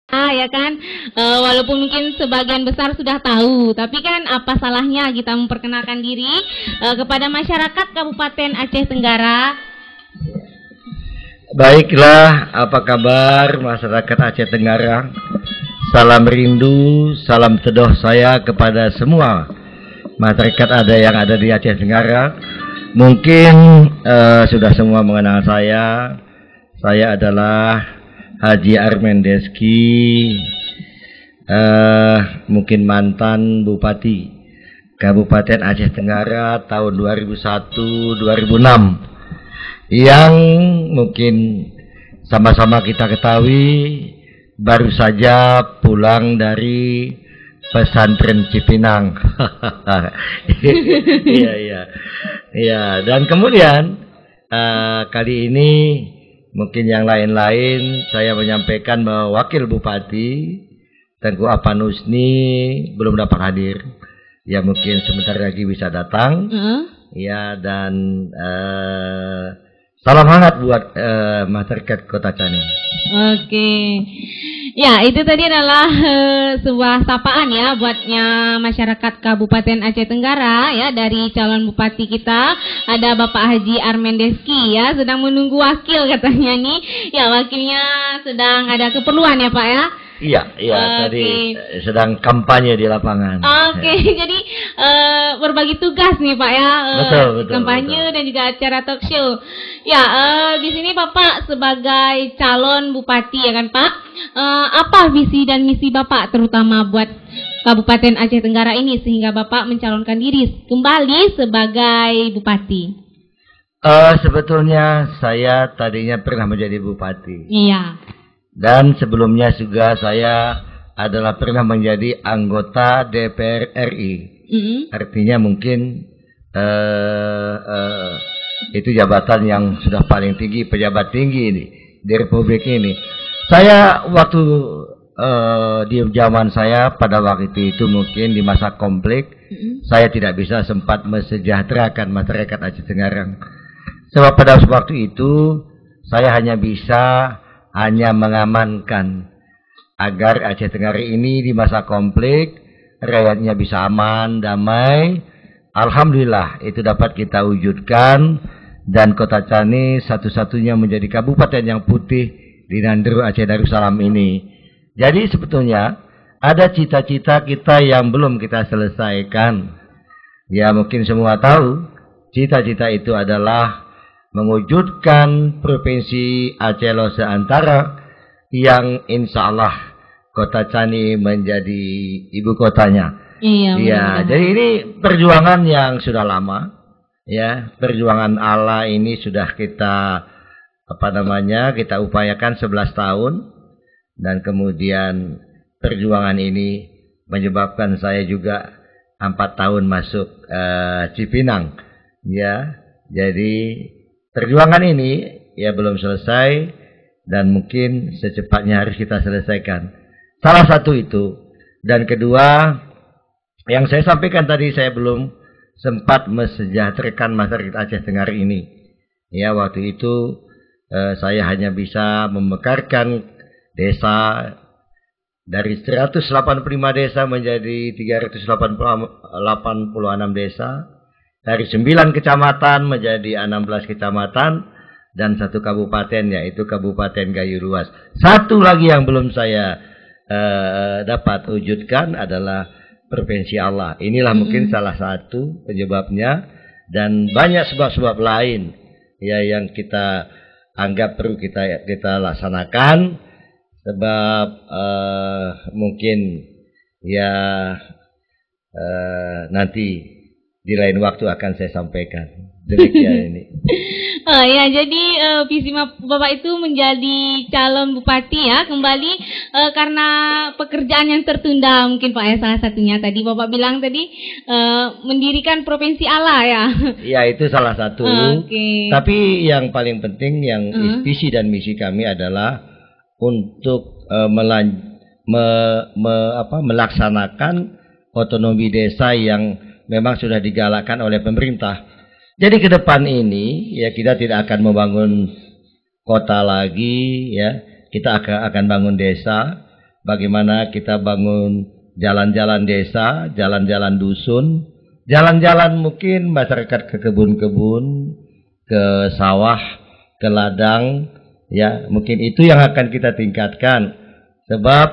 Ya kan, walaupun mungkin sebagian besar sudah tahu, tapi kan apa salahnya kita memperkenalkan diri kepada masyarakat Kabupaten Aceh Tenggara. Baiklah, apa kabar masyarakat Aceh Tenggara? Salam rindu, salam teduh saya kepada semua masyarakat yang ada di Aceh Tenggara. Mungkin sudah semua mengenal saya. Saya adalah Haji Armendeski, mungkin mantan Bupati Kabupaten Aceh Tenggara tahun 2001-2006, yang mungkin sama-sama kita ketahui baru saja pulang dari pesantren Cipinang. Iya. Dan kemudian kali ini mungkin yang lain-lain saya menyampaikan bahwa Wakil Bupati Tengku Apanusni belum dapat hadir. Ya mungkin sebentar lagi bisa datang. Ya, dan salam hangat buat masyarakat Kota Cani. Oke. Ya, itu tadi adalah sebuah sapaan ya buatnya masyarakat Kabupaten Aceh Tenggara ya, dari calon bupati kita. Ada Bapak Haji Armendeski ya, sedang menunggu wakil katanya nih. Ya, wakilnya sedang ada keperluan ya Pak ya. Iya, tadi sedang kampanye di lapangan. Jadi berbagi tugas nih Pak ya, betul, kampanye dan juga acara talk show. Ya, di sini Bapak sebagai calon bupati ya kan Pak, apa visi dan misi Bapak terutama buat Kabupaten Aceh Tenggara ini sehingga Bapak mencalonkan diri kembali sebagai bupati? Sebetulnya saya tadinya pernah menjadi bupati. Iya. Dan sebelumnya juga saya adalah pernah menjadi anggota DPR RI. Artinya mungkin itu jabatan yang sudah paling tinggi, pejabat tinggi ini di Republik ini. Saya waktu di zaman saya pada waktu itu mungkin di masa konflik, saya tidak bisa sempat mesejahterakan masyarakat Aceh Tenggara. Sebab pada waktu itu saya hanya bisa mengamankan agar Aceh Tenggara ini di masa konflik rakyatnya bisa aman, damai. Alhamdulillah itu dapat kita wujudkan, dan Kota Cani satu-satunya menjadi kabupaten yang putih di Nandero Aceh Darussalam ini. Jadi sebetulnya ada cita-cita kita yang belum kita selesaikan. Ya mungkin semua tahu cita-cita itu adalah mewujudkan Provinsi Aceh Losa Antara yang insya Allah Kota Cani menjadi ibu kotanya. Iya, jadi ini perjuangan yang sudah lama. Ya, perjuangan Allah ini sudah kita kita upayakan 11 tahun, dan kemudian perjuangan ini menyebabkan saya juga 4 tahun masuk Cipinang. Ya, jadi perjuangan ini ya belum selesai dan mungkin secepatnya harus kita selesaikan. Salah satu itu. Dan kedua, yang saya sampaikan tadi, saya belum sempat mesejahterakan masyarakat Aceh Tenggara ini. Ya, waktu itu saya hanya bisa memekarkan desa dari 185 desa menjadi 386 desa. Dari 9 kecamatan menjadi 16 kecamatan dan 1 kabupaten, yaitu Kabupaten Gayo Luas. Satu lagi yang belum saya dapat wujudkan adalah Provinsi Allah. Inilah mungkin salah satu penyebabnya, dan banyak sebab-sebab lain ya yang kita anggap perlu kita laksanakan. Sebab mungkin ya nanti di lain waktu akan saya sampaikan. Demikian ini. Ya, jadi visi Bapak itu menjadi calon bupati ya kembali karena pekerjaan yang tertunda mungkin Pak ya, salah satunya tadi Bapak bilang tadi mendirikan Provinsi Allah ya. Ya, itu salah satu. Tapi yang paling penting yang visi dan misi kami adalah untuk melaksanakan otonomi desa yang memang sudah digalakkan oleh pemerintah. Jadi ke depan ini ya kita tidak akan membangun kota lagi ya, kita akan bangun desa. bagaimana kita bangun jalan-jalan desa, jalan-jalan dusun, jalan-jalan mungkin masyarakat ke kebun-kebun, ke sawah, ke ladang, ya mungkin itu yang akan kita tingkatkan. Sebab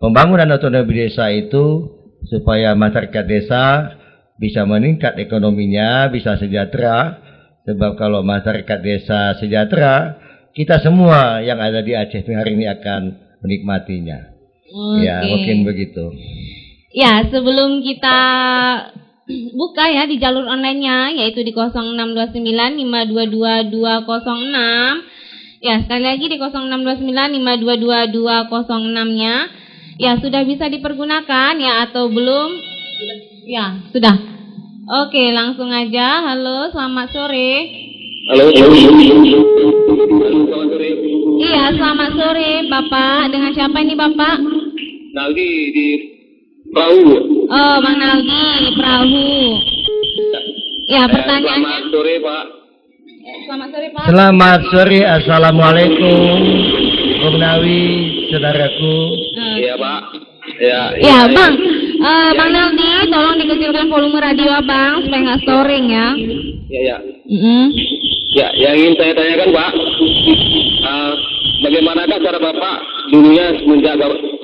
pembangunan otonomi desa itu supaya masyarakat desa bisa meningkat ekonominya, bisa sejahtera. Sebab kalau masyarakat desa sejahtera, kita semua yang ada di Aceh hari ini akan menikmatinya. Ya, mungkin begitu. Ya, sebelum kita buka ya di jalur online-nya, yaitu di 0629522206. Ya, sekali lagi di 0629522206-nya. Ya, sudah bisa dipergunakan ya atau belum? Ya, sudah. Oke, langsung aja. Halo, selamat sore. Halo, selamat sore. Iya, selamat sore, Bapak. Dengan siapa ini, Bapak? Naldi di Perahu. Oh, Bang Naldi, Perahu. Ya, pertanyaannya. Selamat sore, Pak. Selamat sore, Pak. Selamat sore, assalamualaikum, Bung Nawi, saudaraku. Iya, Pak. Ya, Bang. Bang Naldi, tolong dikecilkan volume radio Abang supaya nggak storing ya. Ya. Ya, yang ingin saya tanyakan, Pak, bagaimanakah cara Bapak dulunya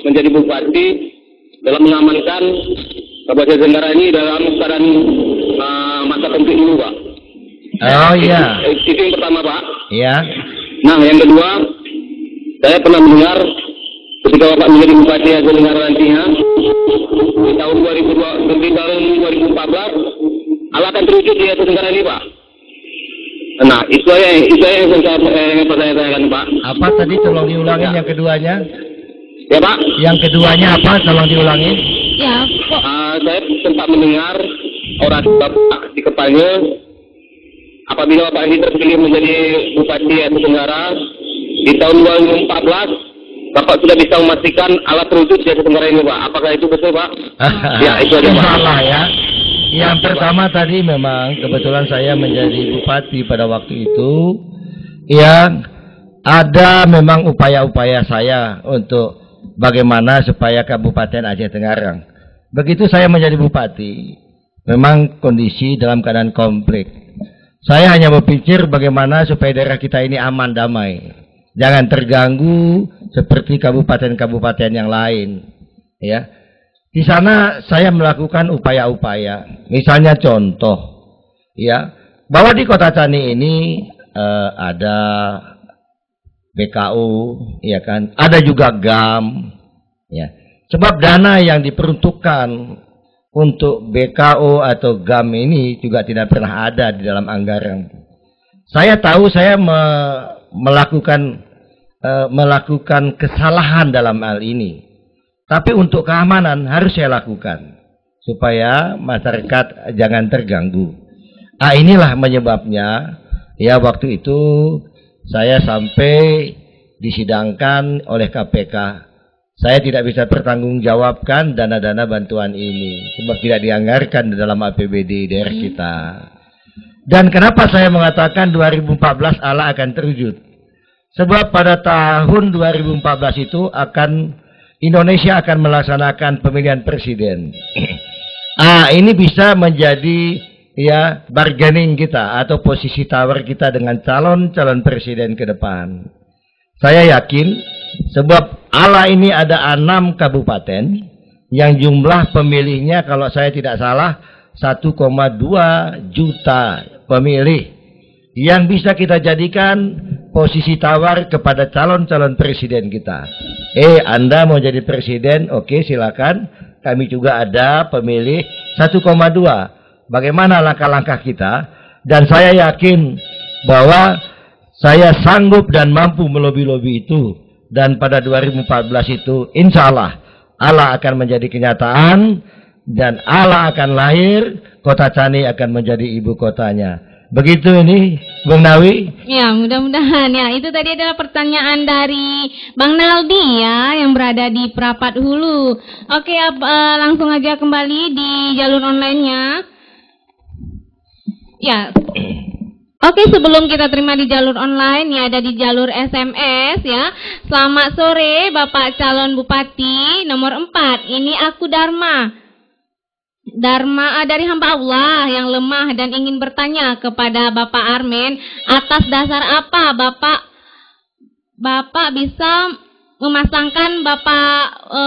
menjadi bupati dalam mengamankan Kabupaten Tenggara ini dalam keadaan masa penting dulu, Pak? Oh iya. Itu yang pertama, Pak. Iya. Nah, yang kedua, saya pernah mendengar ketika Bapak menjadi bupati Aceh Tenggara nantinya di tahun 2014, Allah akan terwujud di Aceh Tenggara ini, Pak. Nah, itu yang saya tanyakan, Pak. Apa tadi tolong diulangin yang keduanya? Ya, Pak. Yang keduanya apa? Tolong diulangin. Ya, kok. Saya sempat mendengar orang Bapak di kepalanya apabila Bapak ini terpilih menjadi bupati Aceh Tenggara di tahun 2014, Bapak sudah bisa memastikan alat terwujud di Aceh Tenggara ini, Pak. Apakah itu betul, Pak? Ya, itu aja, Pak. Salah ya. Yang pertama tadi memang kebetulan saya menjadi bupati pada waktu itu, yang ada memang upaya-upaya saya untuk bagaimana supaya Kabupaten Aceh Tenggara. Begitu saya menjadi bupati, memang kondisi dalam keadaan konflik. Saya hanya berpikir bagaimana supaya daerah kita ini aman damai. Jangan terganggu seperti kabupaten-kabupaten yang lain. Ya. Di sana saya melakukan upaya-upaya. Misalnya contoh, ya, bahwa di Kota Cani ini ada BKU, ya kan, ada juga GAM, ya. Sebab dana yang diperuntukkan untuk BKU atau GAM ini juga tidak pernah ada di dalam anggaran. Saya tahu saya melakukan kesalahan dalam hal ini. Tapi untuk keamanan harus saya lakukan supaya masyarakat jangan terganggu. Inilah menyebabnya ya waktu itu saya sampai disidangkan oleh KPK. Saya tidak bisa pertanggungjawabkan dana-dana bantuan ini sebab tidak dianggarkan di dalam APBD daerah kita. Dan kenapa saya mengatakan 2014 Allah akan terwujud? Sebab pada tahun 2014 itu Indonesia akan melaksanakan pemilihan presiden. Ini bisa menjadi ya bargaining kita atau posisi tawar kita dengan calon-calon presiden ke depan. Saya yakin sebab Allah ini ada 6 kabupaten yang jumlah pemilihnya kalau saya tidak salah 1,2 juta pemilih yang bisa kita jadikan posisi tawar kepada calon-calon presiden kita. Anda mau jadi presiden? Oke, silakan. Kami juga ada pemilih 1,2. Bagaimana langkah-langkah kita? Dan saya yakin bahwa saya sanggup dan mampu melobi-lobi itu. Dan pada 2014 itu, insya Allah akan menjadi kenyataan. Dan Allah akan lahir, Kota Cani akan menjadi ibu kotanya. Begitu ini, Bung Nawi? Ya, mudah-mudahan ya. Itu tadi adalah pertanyaan dari Bang Naldi ya, yang berada di Prapat Hulu. Oke, langsung aja kembali di jalur online-nya. Ya, Oke, sebelum kita terima di jalur online, ya ada di jalur SMS ya. Selamat sore Bapak calon Bupati nomor 4. Ini aku Dharma. Dharma dari hamba Allah yang lemah dan ingin bertanya kepada Bapak Armen, atas dasar apa Bapak bisa memasangkan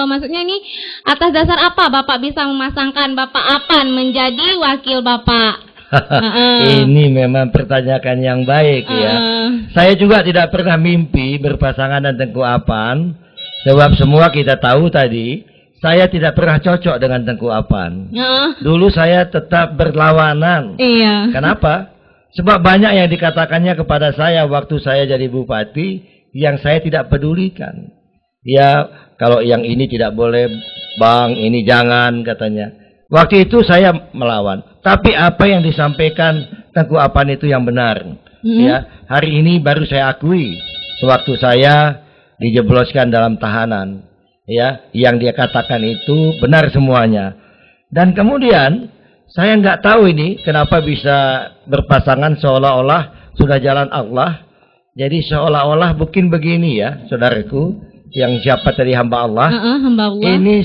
maksudnya ini atas dasar apa Bapak bisa memasangkan Bapak Apan menjadi wakil Bapak? Ini memang pertanyaan yang baik ya. Saya juga tidak pernah mimpi berpasangan dengan Tengku Apan, sebab semua kita tahu tadi saya tidak pernah cocok dengan Tengku Apan. Dulu saya tetap berlawanan. Iya. Kenapa? Sebab banyak yang dikatakannya kepada saya waktu saya jadi bupati yang saya tidak pedulikan. Ya, kalau yang ini tidak boleh, Bang, ini jangan katanya. Waktu itu saya melawan. Tapi apa yang disampaikan Tengku Apan itu yang benar. Ya, hari ini baru saya akui sewaktu saya dijebloskan dalam tahanan. Ya, yang dia katakan itu benar semuanya. Dan kemudian saya nggak tahu ini kenapa bisa berpasangan seolah-olah sudah jalan Allah. Jadi seolah-olah mungkin begini ya, saudaraku, yang siapa tadi hamba Allah. Hamba Allah. Ini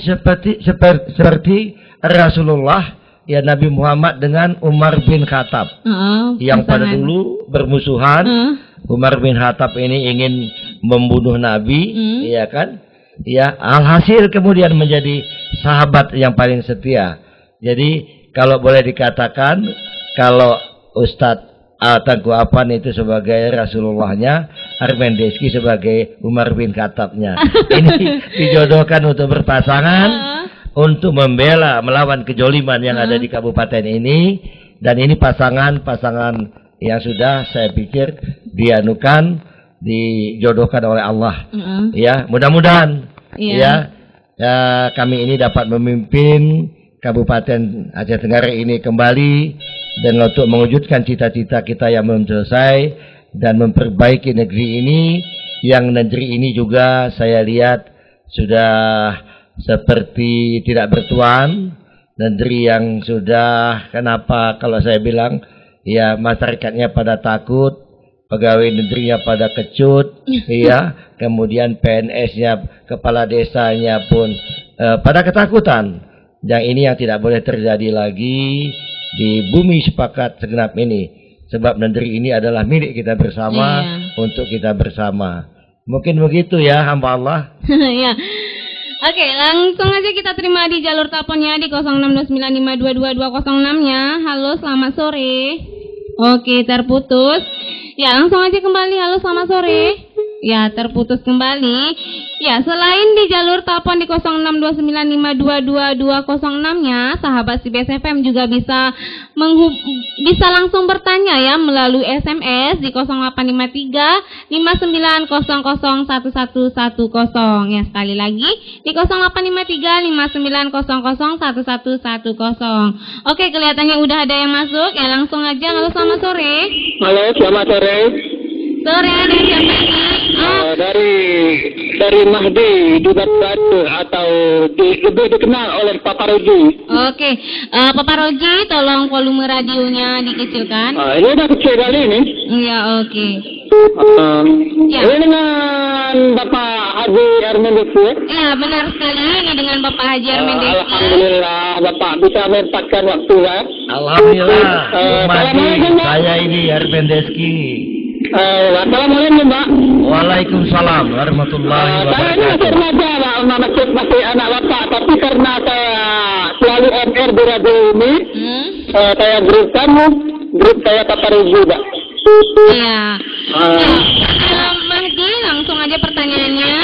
seperti Rasulullah ya, Nabi Muhammad dengan Umar bin Khattab yang pada dulu bermusuhan. Umar bin Khattab ini ingin membunuh Nabi, ya kan? Ya, alhasil kemudian menjadi sahabat yang paling setia. Jadi kalau boleh dikatakan kalau Ustadz Tengku Apan itu sebagai Rasulullahnya, Armen Deski sebagai Umar bin Khattabnya. Ini dijodohkan untuk berpasangan, untuk membela melawan kejoliman yang ada di kabupaten ini. Dan ini pasangan yang sudah saya pikir dijodohkan oleh Allah. Ya, mudah-mudahan ya kami ini dapat memimpin Kabupaten Aceh Tenggara ini kembali dan untuk mewujudkan cita-cita kita yang belum selesai dan memperbaiki negeri ini. Yang negeri ini juga saya lihat sudah seperti tidak bertuan, negeri yang sudah, kenapa kalau saya bilang ya, masyarakatnya pada takut, pegawai negerinya pada kecut, ya, kemudian PNS-nya, kepala desanya pun pada ketakutan. Yang ini yang tidak boleh terjadi lagi di bumi sepakat segenap ini, sebab negeri ini adalah milik kita bersama, untuk kita bersama. Mungkin begitu ya hamba Allah. Ya. Oke, langsung aja kita terima di jalur teleponnya di 0629522206-nya. Halo, selamat sore. Oke, terputus. Ya, langsung aja kembali. Halo, selamat sore. Ya, terputus kembali. Ya, selain di jalur telepon di 0629522206-nya, sahabat CBS FM juga bisa langsung bertanya ya melalui SMS di 0853 59001110. Ya, sekali lagi di 0853 59001110. Oke, kelihatannya udah ada yang masuk. Ya, langsung aja. Halo, selamat sore. Halo, selamat sore. Sore, ada siapa ini? Dari Mahdi di Batu atau lebih dikenal oleh Papa Roji. Oke, Papa Roji, tolong volume radionya dikecilkan. Ini udah kecil kali ini. Iya, oke. Ya. Ini dengan Bapak Haji Armen Deski. Ya, benar sekali. Ini dengan Bapak Haji Armen Deski. Alhamdulillah, Bapak bisa menyempatkan waktu ya. Alhamdulillah, saya ini Armen Deski. Assalamualaikum, Pak. Waalaikumsalam warahmatullahi wabarakatuh. Saya ini remaja, Pak, masih anak Bapak, tapi karena saya selalu MR di radio ini, saya grup saya Papa Roji, Pak. Iya. Mahdi, langsung aja pertanyaannya.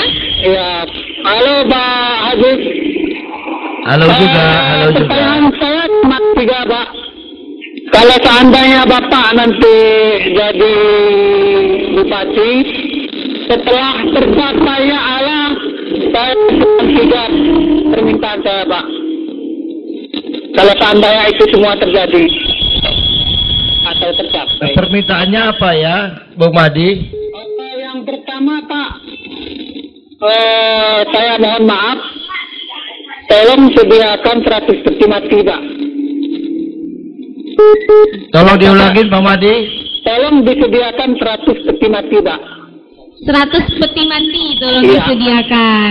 Iya. Halo, Pak Haji. Halo juga. Pertanyaan saya cuma 3, Pak. Kalau seandainya Bapak nanti jadi bupati, setelah tercapai Allah, saya 3 permintaan saya, Pak. Kalau seandainya itu semua terjadi atau tercapai. Permintaannya apa ya, Bung Mahdi? Yang pertama, Pak, saya mohon maaf, tolong sediakan 100 peti mati, Pak. Tolong diulangin, Pak Mahdi. tolong disediakan 100 peti mati, Pak. 100 peti mati tolong Iya. disediakan.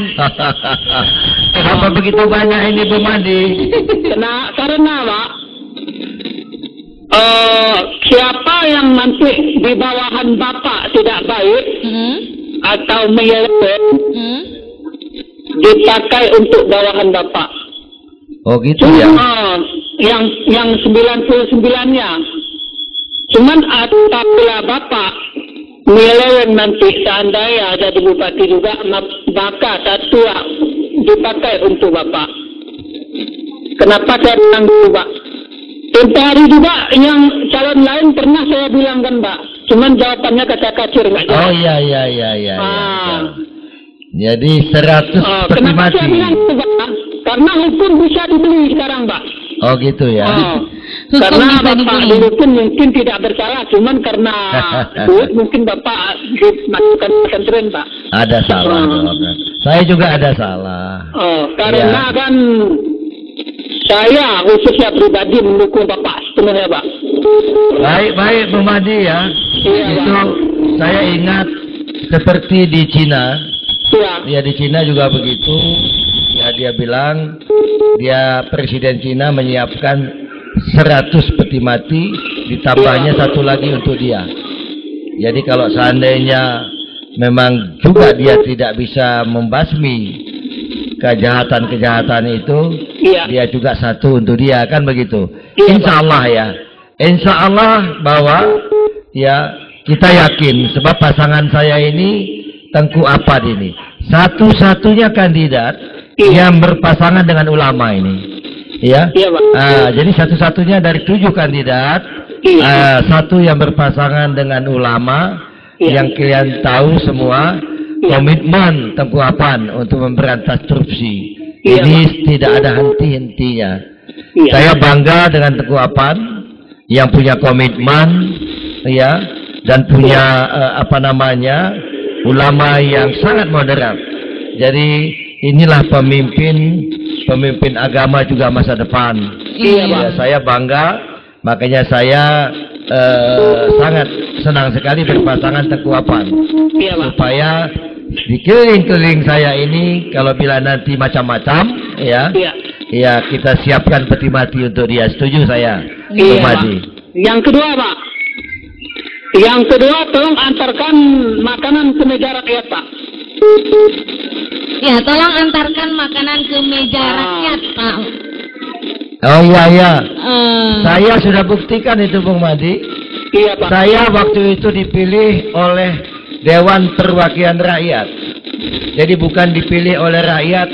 Kenapa begitu banyak ini Bu Madi? Karena Pak, siapa yang nanti di bawahan Bapak tidak baik atau menyeleweng, dipakai untuk bawahan Bapak. Oh gitu ya. Cuma yang 99-nya. Cuman apabila Bapak menyeleweng nanti seandainya jadi bupati juga, maka satu dipakai untuk Bapak. Kenapa saya bilang itu, Pak? Tempoh hari juga yang calon lain pernah saya bilang kan, Pak. Cuman jawabannya kacir-kacir nggak jelas. Oh iya. Jadi 100 peti Kenapa mati. saya bilang itu, Pak? Karena hukum bisa dibeli sekarang, Pak. Oh gitu ya. Hukum Karena bisa Bapak dibeli. dulu pun mungkin tidak bersalah, cuman karena duit mungkin Bapak dimasukkan pesantren, Pak. Ada salah dong. Saya juga ada salah. Karena Iya. kan saya khususnya pribadi mendukung Bapak sepenuhnya, Pak. Baik Bu Madi ya. Iya, Itu Pak. saya ingat seperti di Cina. Iya. Ya di Cina juga begitu. Ya dia bilang dia presiden Cina menyiapkan 100 peti mati, ditambahnya satu lagi untuk dia. Jadi kalau seandainya memang juga dia tidak bisa membasmi kejahatan-kejahatan itu, Iya. dia juga satu untuk dia, kan begitu. Iya, Insya Allah ya. Insya Allah bahwa ya kita yakin sebab pasangan saya ini Tengku Apad ini satu-satunya kandidat yang berpasangan dengan ulama ini. Ya. Iya, Pak. Jadi satu-satunya dari 7 kandidat, satu yang berpasangan dengan ulama, yang kalian tahu semua komitmen Tengku Apad untuk memberantas korupsi. Iya, Ini Pak. tidak ada henti-hentinya. Iya. Saya bangga dengan Tengku Apad yang punya komitmen, ya, dan punya ulama yang sangat moderat. Jadi inilah pemimpin agama juga masa depan. Iya, Ya, saya bangga, makanya saya sangat senang sekali berpasangan Tengku Apad. Iya, Pak. Supaya di keliling-keliling saya ini kalau bila nanti macam-macam, ya, Iya. ya kita siapkan peti mati untuk dia. Setuju saya, Bu Iya, Pak. Madi. Yang kedua, Pak. Yang kedua, tolong antarkan makanan ke meja rakyat, Pak. Ya, tolong antarkan makanan ke meja rakyat, Pak. Oh iya. Eh, Saya sudah buktikan itu, Bung Madi. Iya, Pak. Saya waktu itu dipilih oleh Dewan Perwakilan Rakyat. Jadi bukan dipilih oleh rakyat,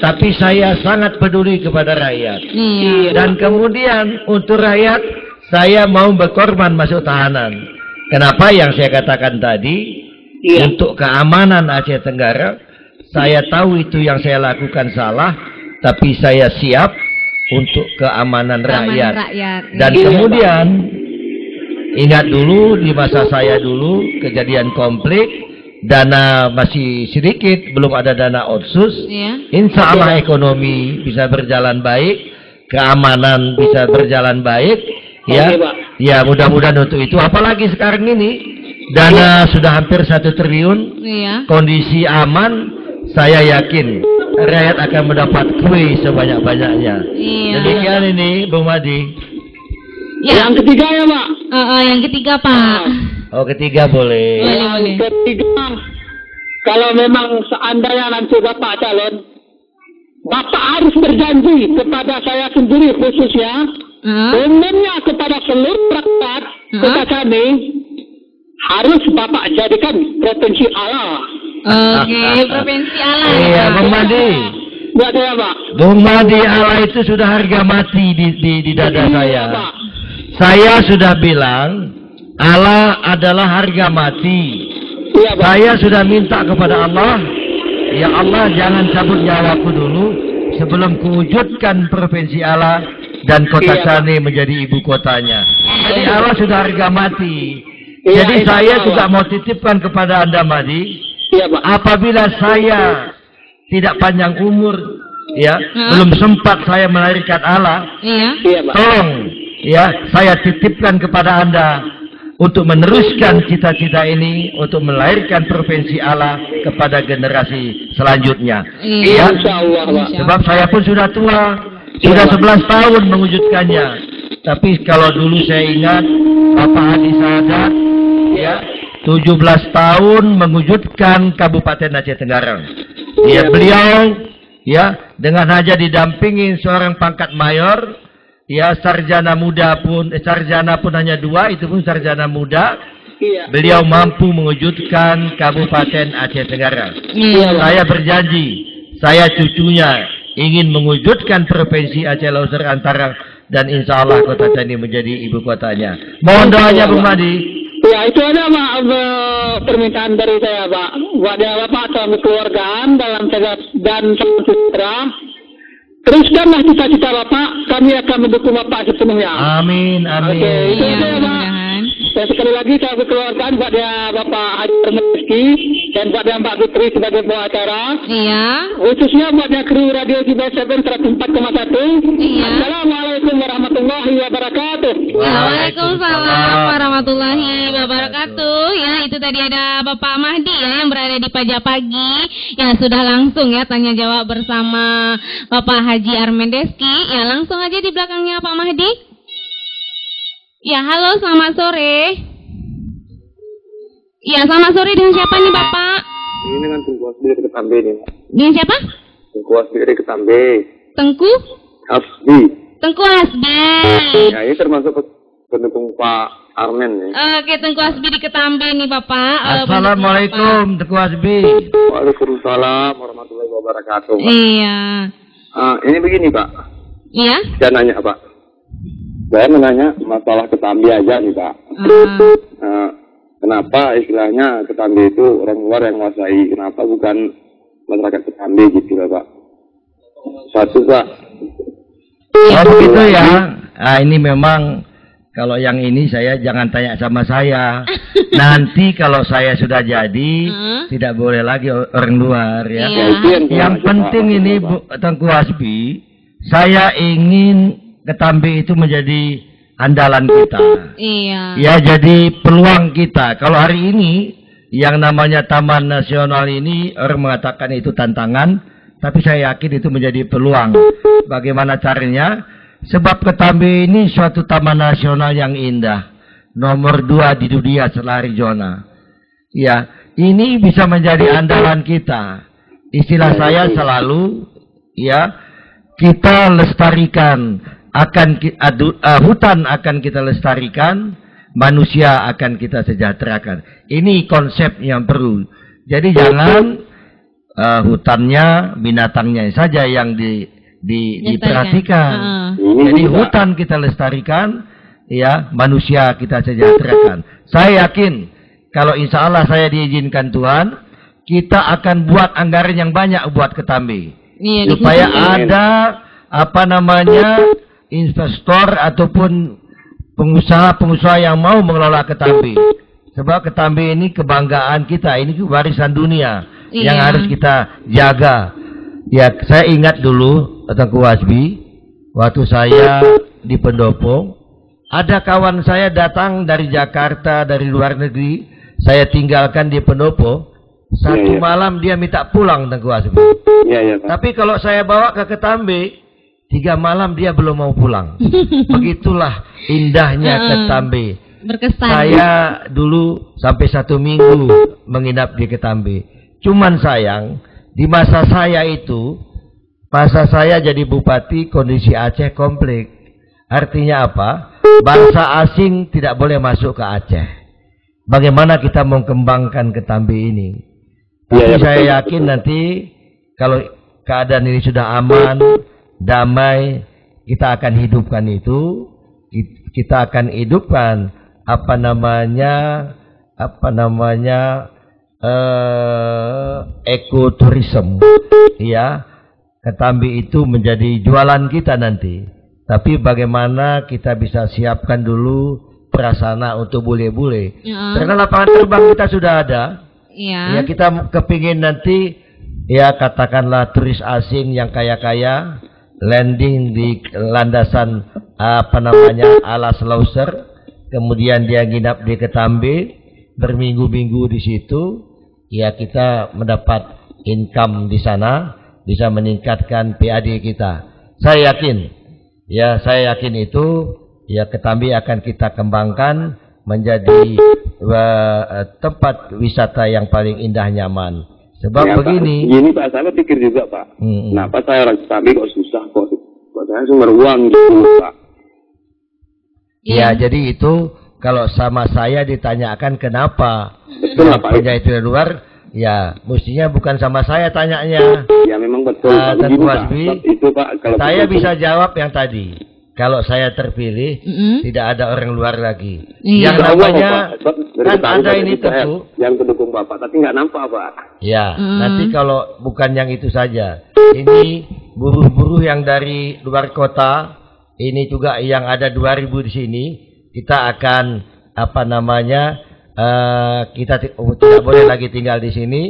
tapi saya sangat peduli kepada rakyat. iya. Dan kemudian untuk rakyat, saya mau berkorban masuk tahanan. Kenapa yang saya katakan tadi? Iya. Untuk keamanan Aceh Tenggara, saya tahu itu yang saya lakukan salah, tapi saya siap untuk keamanan rakyat. Dan Iya, kemudian ingat dulu di masa saya dulu kejadian konflik, dana masih sedikit, belum ada dana otsus. Iya. Insya Allah ekonomi bisa berjalan baik, keamanan bisa berjalan baik. Ya, Oke, Pak. ya mudah-mudahan untuk itu. Apalagi sekarang ini dana sudah hampir 1 triliun, Iya. kondisi aman. Saya yakin rakyat akan mendapat kue sebanyak-banyaknya. Iya. Demikian ini, Bung Madi. Ya. Yang ketiga ya, Pak. Yang ketiga, Pak. Oh, ketiga boleh. Boleh. Yang ketiga, kalau memang seandainya nanti Bapak calon, Bapak harus berjanji kepada saya sendiri khususnya, umumnya kepada seluruh rakyat Kota Sani, harus Bapak jadikan provinsi Allah. Oke, provinsi Allah. Iya, Pak. Bung Madi. Buat saya, Pak. Bung Madi, Allah itu sudah harga mati di dada Iya, saya. Pak. Saya sudah bilang Allah adalah harga mati. Iya, Pak. Saya sudah minta kepada Allah, ya Allah jangan cabut nyawaku dulu sebelum kuwujudkan provinsi Allah dan kota Iya, Pak. Sani menjadi ibu kotanya. Jadi Iya. Allah sudah harga mati. Iya, Jadi insya saya Allah. juga mau titipkan kepada Anda, Madi, Iya, Pak. apabila saya tidak panjang umur, ya, belum sempat saya melahirkan Allah, Iya. Iya, Pak. tolong, ya, saya titipkan kepada Anda untuk meneruskan cita-cita ini, untuk melahirkan provinsi Allah kepada generasi selanjutnya. Iya. Insyaallah, Pak. Sebab saya pun sudah tua, sudah 11 tahun mewujudkannya. Tapi kalau dulu saya ingat Bapak Hadi Sadat, ya, 17 tahun mewujudkan Kabupaten Aceh Tenggara. Ya, beliau, ya, dengan hanya didampingi seorang pangkat mayor, ya, sarjana pun hanya 2, itu pun sarjana muda. Iya. Beliau mampu mewujudkan Kabupaten Aceh Tenggara. Iya. Saya berjanji, saya cucunya ingin mewujudkan Provinsi Aceh Loser Antara, dan insya Allah kota ini menjadi ibu kotanya. Mohon doanya Bung Madi. Ya, itu ada Pak, permintaan dari saya Pak. Buat Bapak suami keluargaan dalam tegak dan sejahtera. Teruskanlah cita-cita Bapak, kami akan mendukung Bapak sepenuhnya. Amin, amin. Oke, itu Iya, saja Pak. mudah-mudahan. Dan sekali lagi saya kekeluargaan buat Bapak Haji Rizki dan buat Mbak Putri sebagai pengacara. Iya. Khususnya buat kru Radio Jibai 7 104,1. Iya. Assalamualaikum warahmatullahi wabarakatuh. Waalaikumsalam warahmatullahi wabarakatuh. Ya, itu tadi ada Bapak Mahdi ya yang berada di Pajak Pagi. Ya, sudah langsung ya tanya jawab bersama Bapak Haji Armendeski. Ya, langsung aja di belakangnya Pak Mahdi. Ya, halo, selamat sore. Ya, selamat sore, dengan siapa nih Bapak? Ini dengan Tengku Asbi dari Ketambe nih. Dengan siapa? Tengku Asbi dari Ketambe. Tengku? Asbi. Tengku Asbi. Ya, ini termasuk pendukung Pak Armen nih. Oke, Tengku Asbi di Ketambe nih Bapak. Assalamualaikum Teguh Asbi. Waalaikumsalam warahmatullahi wabarakatuh. Iya. Ini begini Pak. Iya? Saya nanya Pak. Saya menanya masalah Ketambe aja nih Pak. Kenapa istilahnya Ketambe itu orang luar yang menguasai? Kenapa bukan masyarakat Ketambe gitu lah Pak? Satu Pak. Oh begitu ya. Nah, ini memang kalau yang ini saya jangan tanya sama saya. Nanti kalau saya sudah jadi tidak boleh lagi orang luar ya. Iya. Yang penting ini Bu Tengku Asbi, saya ingin Ketambe itu menjadi andalan kita. Iya. Ya, jadi peluang kita. Kalau hari ini yang namanya Taman Nasional ini orang mengatakan itu tantangan, tapi saya yakin itu menjadi peluang. Bagaimana caranya? Sebab Ketambe ini suatu taman nasional yang indah, nomor 2 di dunia setelah Arizona. Ya, ini bisa menjadi andalan kita. Istilah saya selalu, ya, kita lestarikan. Hutan akan kita lestarikan, manusia akan kita sejahterakan. Ini konsep yang perlu. Jadi jangan hutannya, binatangnya saja yang diperhatikan. Jadi hutan kita lestarikan, ya, manusia kita sejahterakan. Saya yakin kalau insya Allah saya diizinkan Tuhan, kita akan buat anggaran yang banyak buat Ketambe. Iya, supaya ada investor ataupun pengusaha-pengusaha yang mau mengelola Ketambe. Sebab Ketambe ini kebanggaan kita, ini warisan dunia yang harus kita jaga. Ya, saya ingat dulu Tengku Asbi, waktu saya di Pendopo, ada kawan saya datang dari Jakarta, dari luar negeri, saya tinggalkan di Pendopo. Satu malam dia minta pulang Tengku Asbi. Tapi kalau saya bawa ke Ketambe, 3 malam dia belum mau pulang. Begitulah indahnya Ketambe. Berkesan. Saya dulu sampai 1 minggu menginap di Ketambe. Cuman sayang, di masa saya jadi bupati, kondisi Aceh konflik. Artinya apa? Bangsa asing tidak boleh masuk ke Aceh. Bagaimana kita mengembangkan Ketambe ini? Tapi saya yakin nanti kalau keadaan ini sudah aman, damai, kita akan hidupkan itu. Kita akan hidupkan ekoturism, ya. Ketambe itu menjadi jualan kita nanti. Tapi bagaimana kita bisa siapkan dulu prasarana untuk bule-bule. Karena lapangan terbang kita sudah ada. Ya, kita kepingin nanti, ya, katakanlah turis asing yang kaya-kaya landing di landasan Alas Lauser, kemudian dia nginap di Ketambe, berminggu-minggu di situ, ya kita mendapat income di sana, bisa meningkatkan PAD kita. Saya yakin itu, ya Ketambe akan kita kembangkan menjadi tempat wisata yang paling indah, nyaman. Sebab ya, begini. Pak, gini Pak, saya pikir juga Pak. Kenapa saya orang Ketambe kok susah kok? Saya sumber uang gitu Pak. Ya, jadi itu kalau sama saya ditanyakan kenapa Pak. penjahit dari luar, ya mestinya bukan sama saya tanyanya. Ya memang betul. Tengku Hasbi, itu Pak, kalau saya betul, bisa jawab yang tadi. Kalau saya terpilih, tidak ada orang luar lagi. Iya. Yang namanya kan ada ini saya tentu. yang pendukung Bapak, tapi nggak nampak Pak. Ya, nanti kalau bukan yang itu saja. Ini buruh-buruh yang dari luar kota, ini juga yang ada 2000 di sini, kita akan kita tidak boleh lagi tinggal di sini,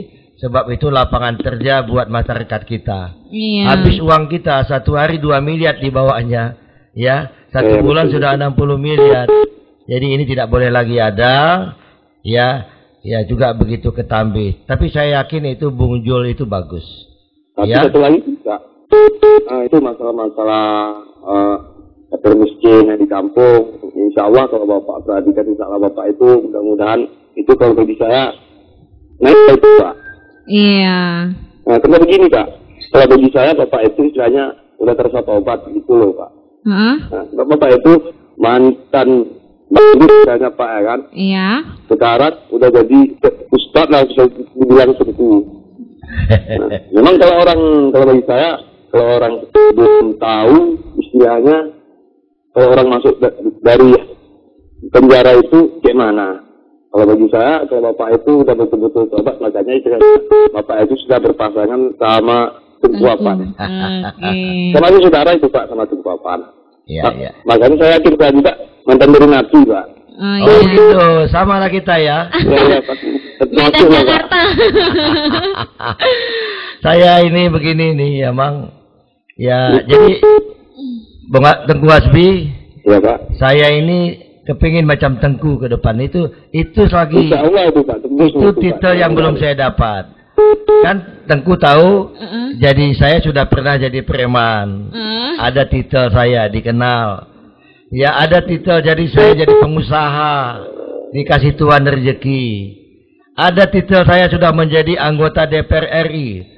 sebab itu lapangan kerja buat masyarakat kita. Iya. Habis uang kita 1 hari 2 miliar dibawanya, ya 1 bulan sudah 60 miliar. Jadi ini tidak boleh lagi ada, ya juga begitu Ketambe. Tapi saya yakin itu Bung Jul itu bagus. Tapi ya. satu lagi Pak, itu masalah fakir miskin yang di kampung. Insya Allah kalau Bapak perhatikan, insya Allah Bapak itu mudah-mudahan itu kalau bagi saya naik itu Pak. Iya. Nah, karena begini Pak, kalau bagi saya Bapak itu istilahnya udah tersotobat gitu loh Pak. Nah, Bapak itu mantan bandit istilahnya Pak ya kan. Iya. Sekarang udah jadi ustadz lah, bisa dibilang tengku. Nah, memang kalau bagi saya, kalau orang belum tahu istilahnya, kalau orang masuk dari penjara itu kayak mana? Kalau bagi saya, kalau Bapak itu udah betul-betul tobat, makanya Bapak itu sudah berpasangan sama Tengku Apan. Sama itu saudara itu Pak, sama Tengku Apan. Iya. Makanya saya yakin saya juga mantan dari Nabi Pak. Oh gitu, sama lah kita ya. Iya Pak. Beda Jakarta. Saya ini begini nih emang. Ya, jadi Tengku Hasbi, ya Pak. saya ini kepingin macam Tengku ke depan itu lagi. Insya Allah itu Pak. Itu titel yang belum saya dapat. Kan Tengku tahu, jadi saya sudah pernah jadi preman. Ada titel saya dikenal. Ya ada titel jadi saya jadi pengusaha, dikasih Tuhan rezeki. Ada titel saya sudah menjadi anggota DPR RI.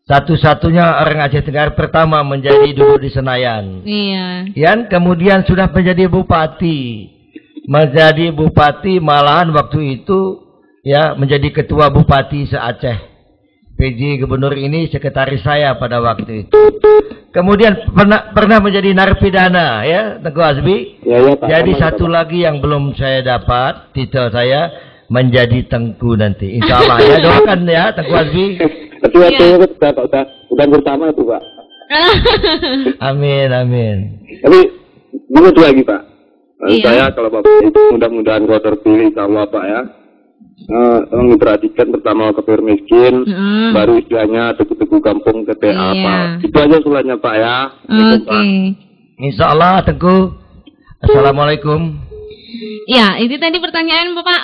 Satu-satunya orang Aceh Tenggara pertama menjadi duduk di Senayan. Iya. Yang kemudian sudah menjadi bupati. Menjadi bupati malahan waktu itu ya menjadi ketua bupati se-Aceh. PJ Gubernur ini sekretaris saya pada waktu itu. Kemudian pernah menjadi narapidana ya Tengku Hasbi. Ya, Pak. Jadi satu lagi yang belum saya dapat titel saya menjadi Tengku nanti. Insya Allah ya doakan ya Tengku Hasbi. Tapi waktu itu udah bersama itu Pak. Amin. Tapi begitu lagi Pak. Iya. Saya kalau Bapak itu mudah-mudahan kalau terpilih sama Pak ya. Tolong diperhatikan pertama fakir miskin, baru istilahnya teku-teku kampung TPA Pak. Itu aja usulannya Pak ya. Oke. Insya Allah Tengku. Assalamualaikum. Ya, itu tadi pertanyaan Bapak.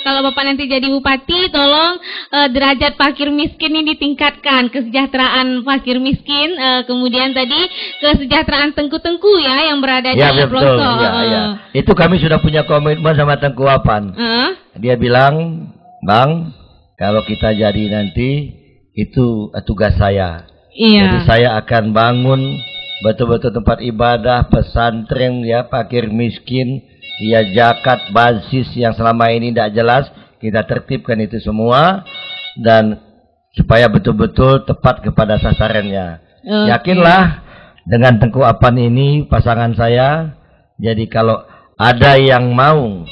Kalau Bapak nanti jadi bupati, tolong derajat fakir miskin ini ditingkatkan, kesejahteraan fakir miskin, kemudian tadi kesejahteraan Tengku-tengku ya yang berada di pelosok. Ya. Itu kami sudah punya komitmen sama Tengku Apan. Dia bilang, Bang, kalau kita jadi nanti itu tugas saya. Iya. Jadi saya akan bangun betul-betul tempat ibadah, pesantren ya, fakir miskin. Ya zakat basis yang selama ini tidak jelas, kita tertibkan itu semua dan supaya betul-betul tepat kepada sasarannya. Yakinlah dengan Tengku Apan ini pasangan saya. Jadi kalau ada yang mau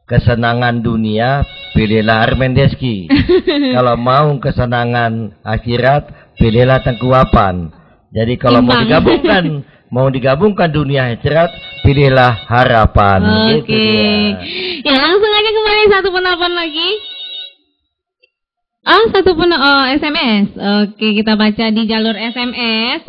kesenangan dunia, pilihlah Armendeski. Kalau mau kesenangan akhirat, pilihlah Tengku Apan. Jadi kalau mau digabungkan dunia akhirat, pilihlah harapan. Oke. Gitu dia. Ya langsung aja kembali satu penelpon lagi. SMS. Oke, kita baca di jalur SMS.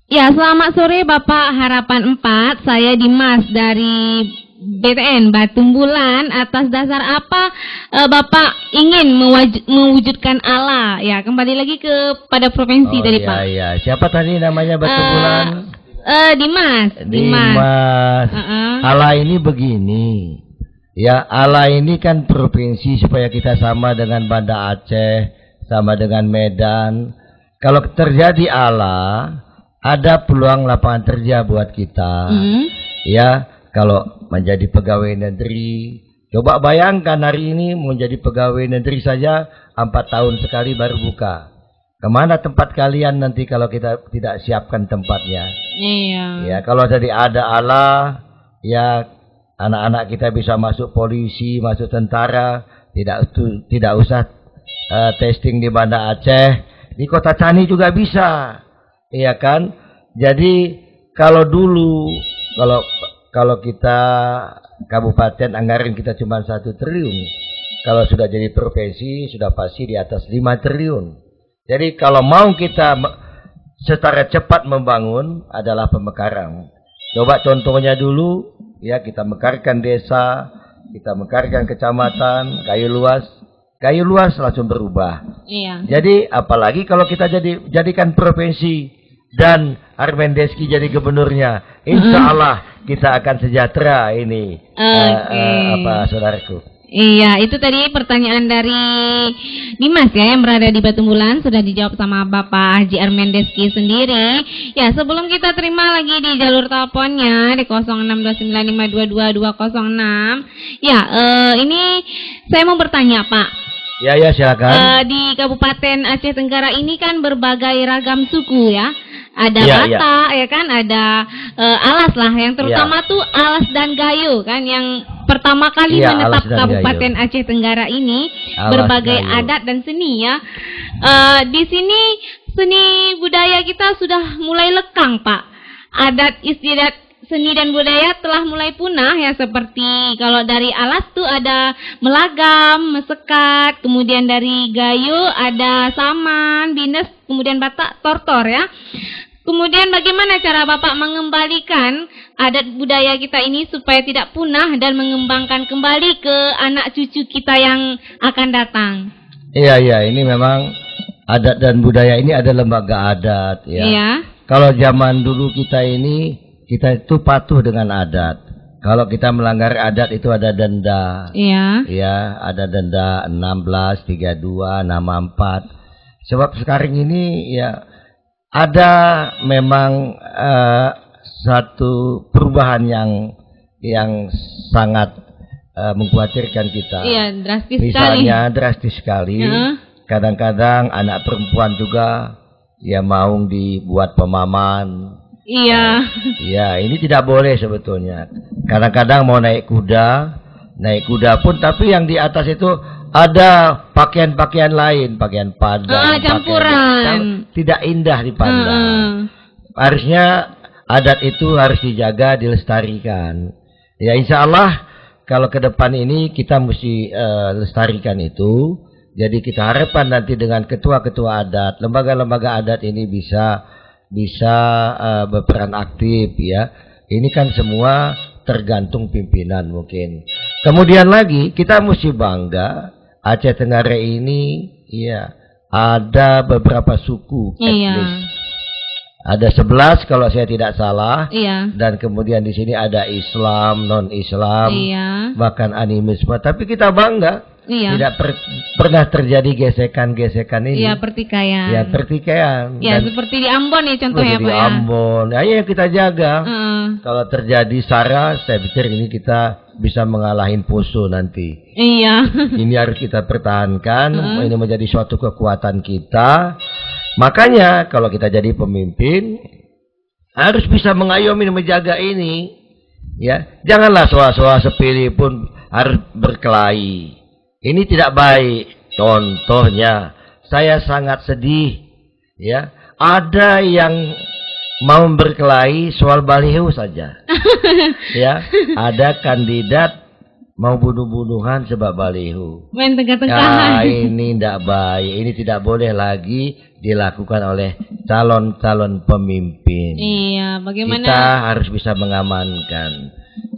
Ya, selamat sore Bapak Harapan 4. Saya Dimas dari BTN Batumbulan. Atas dasar apa Bapak ingin mewujudkan Allah? Ya, kembali lagi kepada provinsi tadi Pak. Iya. Siapa tadi namanya Batumbulan? Dimas. Allah ini begini. Ya, Allah ini kan provinsi supaya kita sama dengan Banda Aceh, sama dengan Medan. Kalau terjadi Allah, ada peluang lapangan kerja buat kita. Ya, kalau menjadi pegawai negeri, coba bayangkan hari ini menjadi pegawai negeri saja 4 tahun sekali baru buka. Kemana tempat kalian nanti kalau kita tidak siapkan tempatnya? Iya. Ya, kalau jadi ada Allah, ya anak-anak kita bisa masuk polisi, masuk tentara, tidak usah testing di Banda Aceh, di Kota Cani juga bisa. Iya kan? Jadi kalau dulu kalau kita kabupaten anggaran kita cuma 1 triliun. Kalau sudah jadi provinsi sudah pasti di atas 5 triliun. Jadi kalau mau kita secara cepat membangun adalah pemekaran. Coba contohnya dulu ya, kita mekarkan desa, kita mekarkan kecamatan, kayu luas langsung berubah. Iya. Jadi apalagi kalau kita jadikan provinsi dan Armendeski jadi gubernurnya, insya Allah kita akan sejahtera ini. Saudaraku? Iya, itu tadi pertanyaan dari Dimas ya, yang berada di Batumbulan, sudah dijawab sama Bapak Haji Armendeski sendiri. Ya, sebelum kita terima lagi di jalur teleponnya di 0629522206. Ya, ini saya mau bertanya Pak. Ya, silakan. Di Kabupaten Aceh Tenggara ini kan berbagai ragam suku ya. Ada Batak ya kan, ada Alas lah, yang terutama tuh Alas dan Gayo kan, yang pertama kali menetap Kabupaten Gayo. Aceh Tenggara ini, Alas, berbagai Gayo. Adat dan seni ya. Di sini seni budaya kita sudah mulai lekang Pak. Adat istiadat seni dan budaya telah mulai punah ya, seperti kalau dari Alas tuh ada melagam, mesekat, kemudian dari Gayo ada saman, bines, kemudian Batak tortor ya. Kemudian bagaimana cara Bapak mengembalikan adat budaya kita ini supaya tidak punah dan mengembangkan kembali ke anak cucu kita yang akan datang? Iya, ini memang adat dan budaya ini ada lembaga adat ya. Iya. Kalau zaman dulu kita itu patuh dengan adat. Kalau kita melanggar adat itu ada denda. Iya. Ya, ada denda 16, 32, 64. Sebab sekarang ini ya ada memang satu perubahan yang sangat mengkhawatirkan kita. Iya, drastis Misalnya sekali. drastis sekali. Kadang-kadang anak perempuan juga ya mau dibuat pemaman. Iya. Ya, ini tidak boleh sebetulnya. Kadang-kadang mau naik kuda pun, tapi yang di atas itu ada pakaian-pakaian lain, pakaian padang, campuran, tidak indah dipandang. Harusnya adat itu harus dijaga, dilestarikan. Ya, insya Allah kalau ke depan ini kita mesti lestarikan itu. Jadi kita harapkan nanti dengan ketua-ketua adat, lembaga-lembaga adat ini bisa berperan aktif ya. Ini kan semua tergantung pimpinan mungkin. Kemudian lagi kita mesti bangga Aceh Tenggara ini ya ada beberapa suku etnis. Ada 11 kalau saya tidak salah. Iya. Dan kemudian di sini ada Islam, non-Islam, bahkan animisme. Tapi kita bangga. Iya. Tidak pernah terjadi gesekan-gesekan ini. Iya, pertikaian. Ya, pertikaian. Ya, seperti di Ambon nih contohnya Pak ya. Di Ambon. Ya, yang kita jaga. Kalau terjadi SARA, saya pikir ini kita bisa mengalahin Poso nanti. Iya. Ini harus kita pertahankan. Ini menjadi suatu kekuatan kita. Makanya kalau kita jadi pemimpin harus bisa mengayomi dan menjaga ini. Ya, janganlah soal-soal sepele pun harus berkelahi. Ini tidak baik. Contohnya, saya sangat sedih. Ya, ada yang mau berkelahi soal baliho saja. Ya, ada kandidat mau bunuh-bunuhan sebab baliho. Main tengah-tengahan. Ini tidak baik. Ini tidak boleh lagi dilakukan oleh calon-calon pemimpin. Iya, bagaimana? Kita harus bisa mengamankan.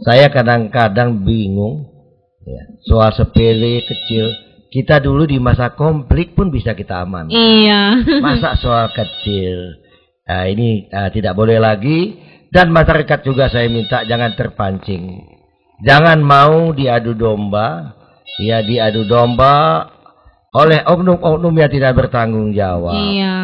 Saya kadang-kadang bingung ya, soal sepele kecil. Kita dulu di masa konflik pun bisa kita aman. Iya. Masa soal kecil. Nah, ini tidak boleh lagi. Dan masyarakat juga saya minta jangan terpancing. Jangan mau diadu domba. Ya, diadu domba oleh oknum-oknum yang tidak bertanggung jawab. Iya.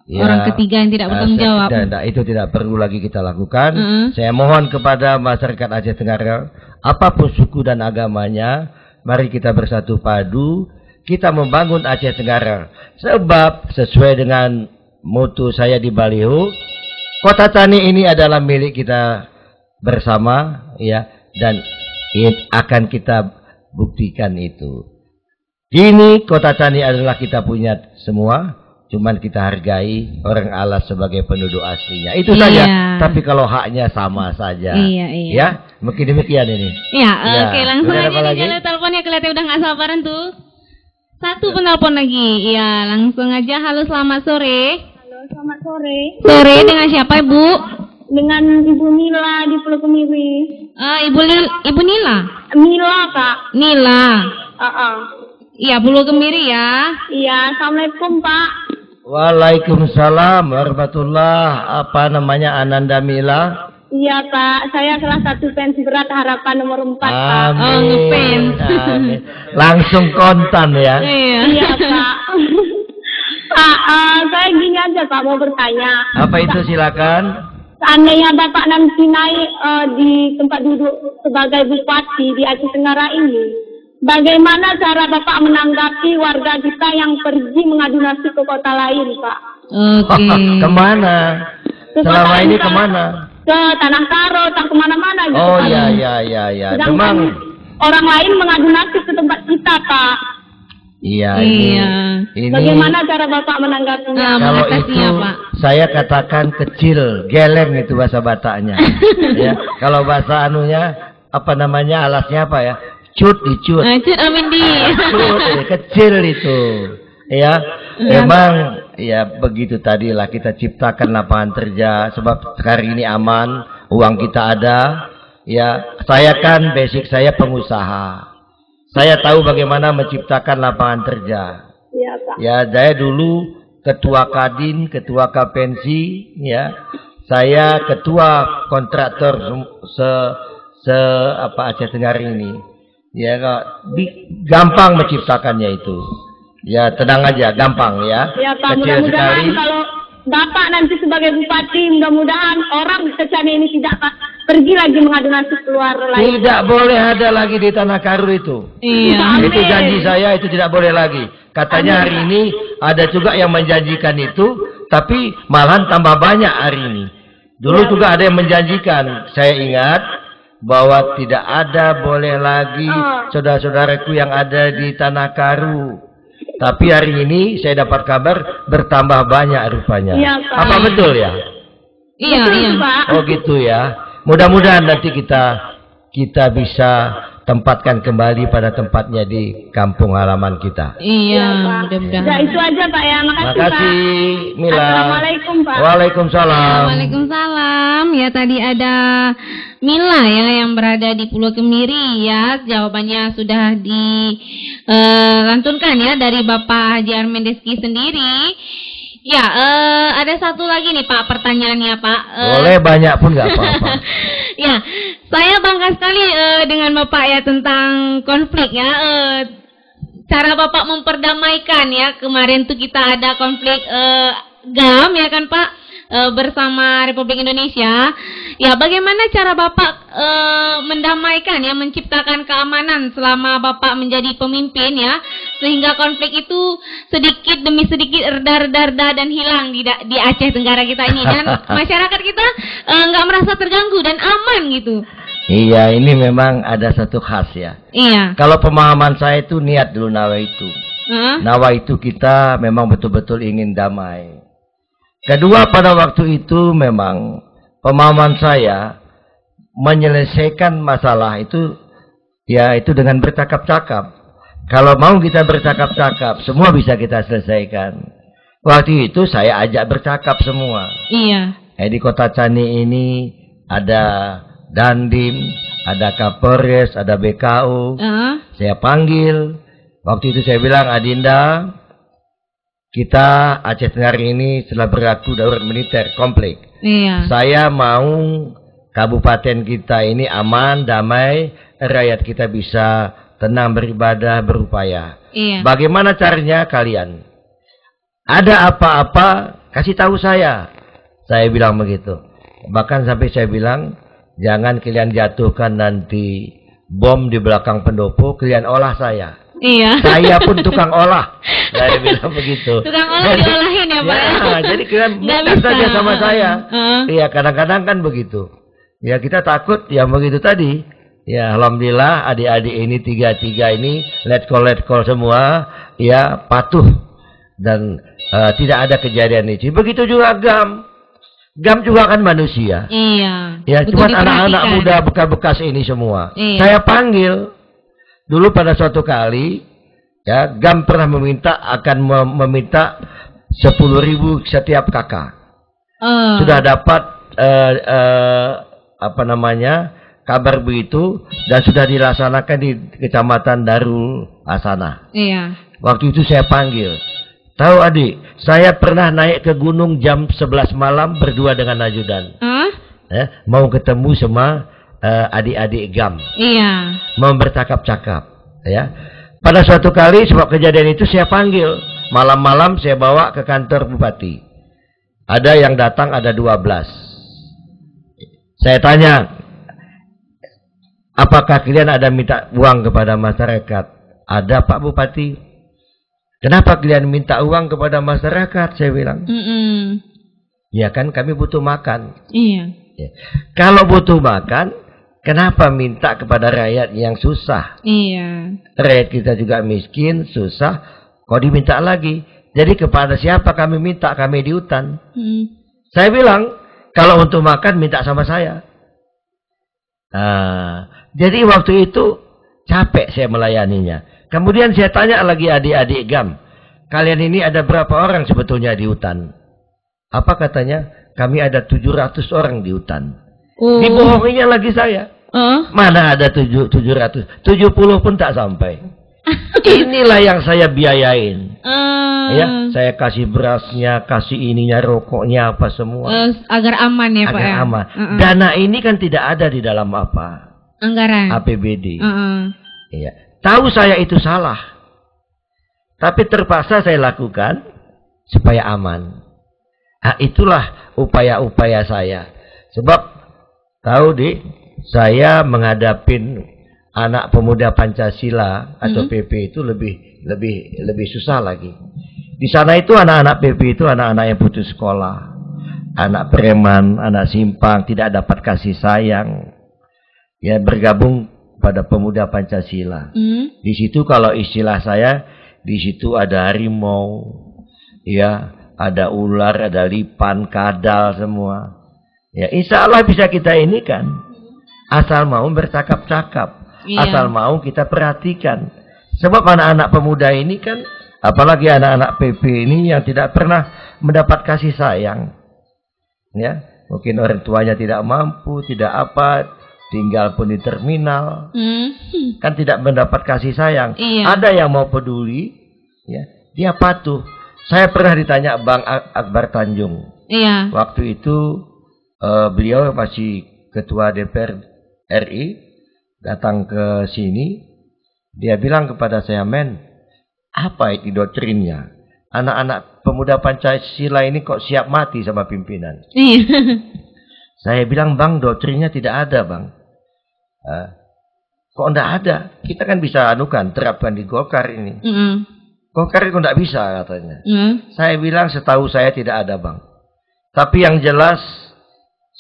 Ya, orang ketiga yang tidak bertanggung jawab. Itu tidak perlu lagi kita lakukan. Saya mohon kepada masyarakat Aceh Tenggara, apapun suku dan agamanya, mari kita bersatu padu, kita membangun Aceh Tenggara. Sebab sesuai dengan mutu saya di baliho, Kota Tani ini adalah milik kita bersama, ya, dan akan kita buktikan itu. Ini Kota Tani adalah kita punya semua, cuman kita hargai orang alas sebagai penduduk aslinya. Itu saja. Tapi kalau haknya sama saja. Iya. Ya, mungkin demikian ini. Iya, oke, langsung udah aja nih kalau teleponnya kelihatan udah nggak sabaran tuh. Satu penelpon lagi. Iya, langsung aja. Halo, selamat sore. Halo, selamat sore. Sore, dengan siapa, Ibu? Dengan Ibu Nila di Pulau Kemiri. Ibu Nila? Mila, Kak. Nila. Iya, Pulau Kemiri ya. Iya, Assalamualaikum, Pak. Waalaikumsalam warahmatullah. Apa namanya, Ananda Mila? Iya, Pak. Saya salah satu fans berat harapan nomor 4, Pak. Amin. Oh, ngefans. Amin. Langsung kontan ya. Iya, Pak. Pak, saya gini aja, Pak, mau bertanya. Apa itu, silakan. Seandainya Bapak nanti naik di tempat duduk sebagai bupati di Aceh Tenggara ini, bagaimana cara Bapak menanggapi warga kita yang pergi mengadu nasib ke kota lain, Pak? Oke. Kemana? Selama ini kemana? Ke Tanah Karo, tak kemana-mana gitu. Oh, Pak. ya. Sedangkan orang lain mengadu nasib ke tempat kita, Pak. Iya. Ini bagaimana cara Bapak menanggapinya? Kalau itu Pak, saya katakan kecil, geleng itu bahasa Bataknya. Ya, kalau bahasa anunya apa namanya, alasnya apa ya? Cut dicut. Cut amindi. Kecil itu. Ya, memang ya begitu tadilah kita ciptakan lapangan kerja sebab sekarang ini aman, uang kita ada. Ya, saya kan basic saya pengusaha. Saya tahu bagaimana menciptakan lapangan kerja. Iya, Pak. Ya, saya dulu ketua Kadin, ketua Kapensi, ya. Saya ketua kontraktor Aceh Tenggara ini. Ya, gampang menciptakannya itu. Ya, tenang aja, gampang ya. Ya, Pak, kecil mudah-mudahan sekali. kalau Bapak nanti sebagai bupati, mudah-mudahan orang secani ini tidak pergi lagi mengadu nasib keluar lain. Tidak boleh ada lagi di Tanah Karo itu. Iya. Itu janji saya, itu tidak boleh lagi. Katanya hari ini ada juga yang menjanjikan itu, tapi malahan tambah banyak hari ini. Dulu juga ada yang menjanjikan. Saya ingat bahwa tidak ada boleh lagi saudara-saudaraku yang ada di Tanah Karo. Tapi hari ini saya dapat kabar bertambah banyak rupanya. Iya, Pak. Apa betul ya? Iya. Pak. Oh gitu ya. Mudah-mudahan nanti kita bisa tempatkan kembali pada tempatnya di kampung halaman kita. Iya, Pak. mudah-mudahan. Ya, itu aja, Pak, ya. Makasih, Makasih, Pak. Mila. Assalamualaikum, Pak. Waalaikumsalam. Waalaikumsalam. Ya, tadi ada Mila ya yang berada di Pulau Kemiri ya. Jawabannya sudah dilantunkan ya dari Bapak Haji Armendeski sendiri. Ya, ada satu lagi nih Pak pertanyaannya Pak. Boleh banyak pun nggak apa-apa. Ya, saya bangga sekali dengan Bapak ya tentang konflik ya. Cara Bapak memperdamaikan ya, kemarin tuh kita ada konflik GAM ya kan Pak, bersama Republik Indonesia. Ya, bagaimana cara Bapak mendamaikan ya, menciptakan keamanan selama Bapak menjadi pemimpin ya, sehingga konflik itu sedikit demi sedikit reda dan hilang di Aceh Tenggara kita ini, dan masyarakat kita nggak merasa terganggu dan aman gitu. Iya, ini memang ada satu khas ya. Iya. Kalau pemahaman saya itu niat dulu nawa itu. Nawa itu kita memang betul-betul ingin damai. Kedua, pada waktu itu memang pemahaman saya menyelesaikan masalah itu ya itu dengan bercakap-cakap. Kalau mau kita bercakap-cakap, semua bisa kita selesaikan. Waktu itu saya ajak bercakap semua. Iya. Di Kota Cani ini ada Dandim, ada Kapolres, ada BKU. Saya panggil. Waktu itu saya bilang, Adinda, kita Aceh Tenggara ini telah berlaku darurat militer konflik. Iya. Saya mau kabupaten kita ini aman, damai, rakyat kita bisa tenang beribadah, berupaya. Iya. Bagaimana caranya kalian? Ada apa-apa, kasih tahu saya. Saya bilang begitu. Bahkan sampai saya bilang, jangan kalian jatuhkan nanti bom di belakang pendopo, kalian olah saya. Iya. Saya pun tukang olah. Saya bilang begitu. Tukang olah diolahin ya, Pak. Ya, jadi kalian minta saja sama saya. Iya, kadang-kadang kan begitu. Ya, kita takut ya begitu tadi. Ya, alhamdulillah adik-adik ini tiga ini let call semua ya patuh dan tidak ada kejadian ini. Begitu juga Gam. Gam juga kan manusia. Iya. Ya, cuma anak-anak muda bekas-bekas ini semua. Iya. Saya panggil dulu pada suatu kali, ya, Gam pernah akan meminta 10.000 setiap kakak. Sudah dapat kabar begitu dan sudah dilaksanakan di Kecamatan Darul Hasanah. Iya. Waktu itu saya panggil. Tahu adik, saya pernah naik ke gunung jam 11 malam berdua dengan ajudan. Mau ketemu sama adik-adik Gam. Iya. Mau bercakap-cakap. Ya. Pada suatu kali sebab kejadian itu saya panggil. Malam-malam saya bawa ke kantor bupati. Ada yang datang ada 12. Saya tanya, apakah kalian ada minta uang kepada masyarakat? Ada Pak Bupati. Kenapa kalian minta uang kepada masyarakat? Saya bilang. Ya kan kami butuh makan. Iya. Ya. Kalau butuh makan, kenapa minta kepada rakyat yang susah? Iya. Rakyat kita juga miskin, susah, kok diminta lagi? Jadi kepada siapa kami minta? Kami di hutan. Saya bilang, kalau untuk makan minta sama saya. Jadi waktu itu capek saya melayaninya. Kemudian saya tanya lagi adik-adik Gam, kalian ini ada berapa orang sebetulnya di hutan? Apa katanya? Kami ada 700 orang di hutan. Dibohonginya lagi saya. Mana ada 700? 70 pun tak sampai. Inilah yang saya biayain. Ya, saya kasih berasnya, kasih ininya, rokoknya, apa semua. Agar aman ya, Pak. Agar aman. Dana ini kan tidak ada di dalam apa? Anggaran. APBD. Iya. Tahu saya itu salah. Tapi terpaksa saya lakukan supaya aman. Itulah upaya-upaya saya. Sebab tahu saya menghadapin anak pemuda Pancasila atau PP itu lebih susah lagi. Di sana itu anak-anak PP itu anak-anak yang putus sekolah, anak preman, anak simpang, tidak dapat kasih sayang. Ya, bergabung pada pemuda Pancasila. Di situ kalau istilah saya, di situ ada harimau, ya, ada ular, ada lipan, kadal semua. Ya, insya Allah bisa kita ini kan, asal mau bercakap-cakap, asal mau kita perhatikan. Sebab anak-anak pemuda ini kan, apalagi anak-anak PP ini yang tidak pernah mendapat kasih sayang. Ya, mungkin orang tuanya tidak mampu, tidak apa, tinggal pun di terminal, kan tidak mendapat kasih sayang. Ada yang mau peduli, ya, dia patuh. Saya pernah ditanya Bang Akbar Tanjung. Waktu itu beliau masih ketua DPR RI, datang ke sini, dia bilang kepada saya, men, apa itu doktrinnya? Anak-anak pemuda Pancasila ini kok siap mati sama pimpinan? Saya bilang, Bang, doktrinnya tidak ada, Bang. Kok enggak ada? Kita kan bisa terapkan di Golkar ini. Golkar itu enggak bisa katanya. Saya bilang setahu saya tidak ada, Bang. Tapi yang jelas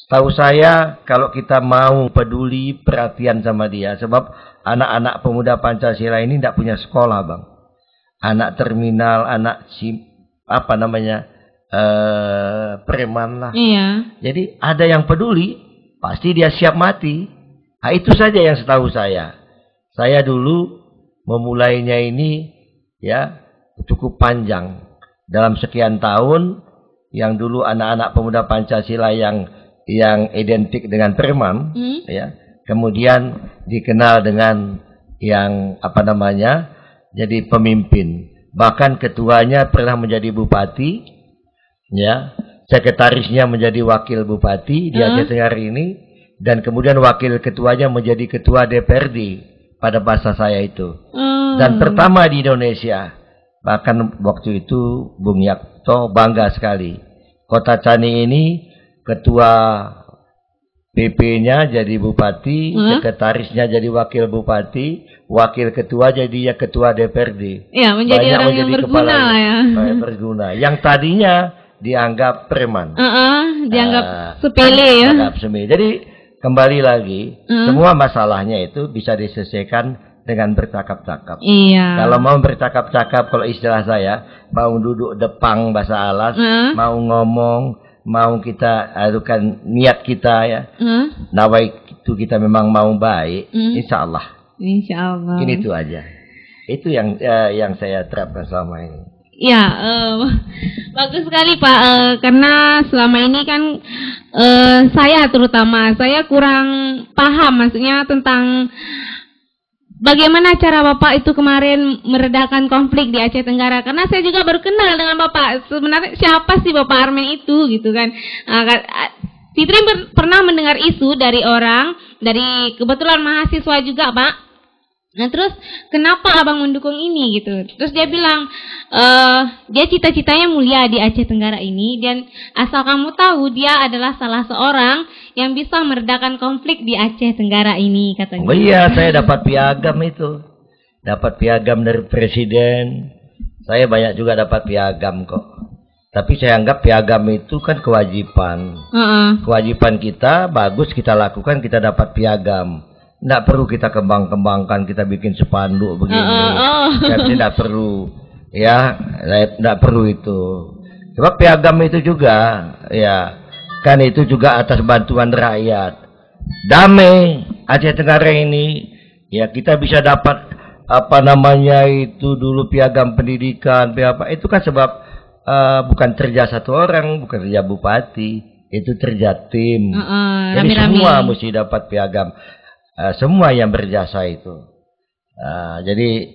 setahu saya kalau kita mau peduli perhatian sama dia, sebab anak-anak pemuda Pancasila ini enggak punya sekolah, Bang. Anak terminal, anak preman lah. Jadi ada yang peduli, pasti dia siap mati. Itu saja yang setahu saya. Saya dulu memulainya ini ya cukup panjang. dalam sekian tahun yang dulu anak-anak pemuda Pancasila yang identik dengan preman, ya, kemudian dikenal dengan yang jadi pemimpin. Bahkan ketuanya pernah menjadi bupati, ya, sekretarisnya menjadi wakil bupati di Aceh Tenggara ini, dan kemudian wakil ketuanya menjadi ketua DPRD pada masa saya itu. Dan pertama di Indonesia. Bahkan waktu itu Bung Yakto bangga sekali. Kota Cani ini ketua PP-nya jadi bupati, sekretarisnya jadi wakil bupati, wakil ketua jadi ketua DPRD. Ya, menjadi orang yang berguna ya. Berguna. Yang tadinya dianggap preman. Dianggap sepele ya. Dianggap sepele. Jadi kembali lagi, semua masalahnya itu bisa diselesaikan dengan bercakap-cakap. Iya. Kalau mau bercakap-cakap, kalau istilah saya, mau duduk depang bahasa alas, mau ngomong, mau kita adukan niat kita ya, nawai itu kita memang mau baik, insya Allah. Insya Allah. Ini itu aja. Itu yang saya terapkan selama ini. Ya, bagus sekali Pak. Karena selama ini kan saya kurang paham, maksudnya tentang bagaimana cara Bapak itu kemarin meredakan konflik di Aceh Tenggara. Karena saya juga baru kenal dengan Bapak. Sebenarnya siapa sih Bapak Armin itu gitu kan. Fitri pernah mendengar isu dari kebetulan mahasiswa juga Pak. Nah terus kenapa abang mendukung ini gitu. Terus dia bilang dia cita-citanya mulia di Aceh Tenggara ini. Dan asal kamu tahu dia adalah salah seorang yang bisa meredakan konflik di Aceh Tenggara ini katanya. Oh iya, saya dapat piagam itu. Dapat piagam dari presiden. Saya banyak juga dapat piagam kok. Tapi saya anggap piagam itu kan kewajiban. Kewajiban kita, bagus kita lakukan, kita dapat piagam. Tidak perlu kita kembang-kembangkan, kita bikin spanduk begini. Tidak perlu. Ya, tidak perlu itu. Sebab piagam itu juga, ya, kan itu juga atas bantuan rakyat. Damai Aceh Tenggara ini, ya kita bisa dapat itu dulu piagam pendidikan, itu kan sebab bukan kerja satu orang, bukan kerja bupati, itu kerja tim. Jadi semua mesti dapat piagam. Semua yang berjasa itu. Jadi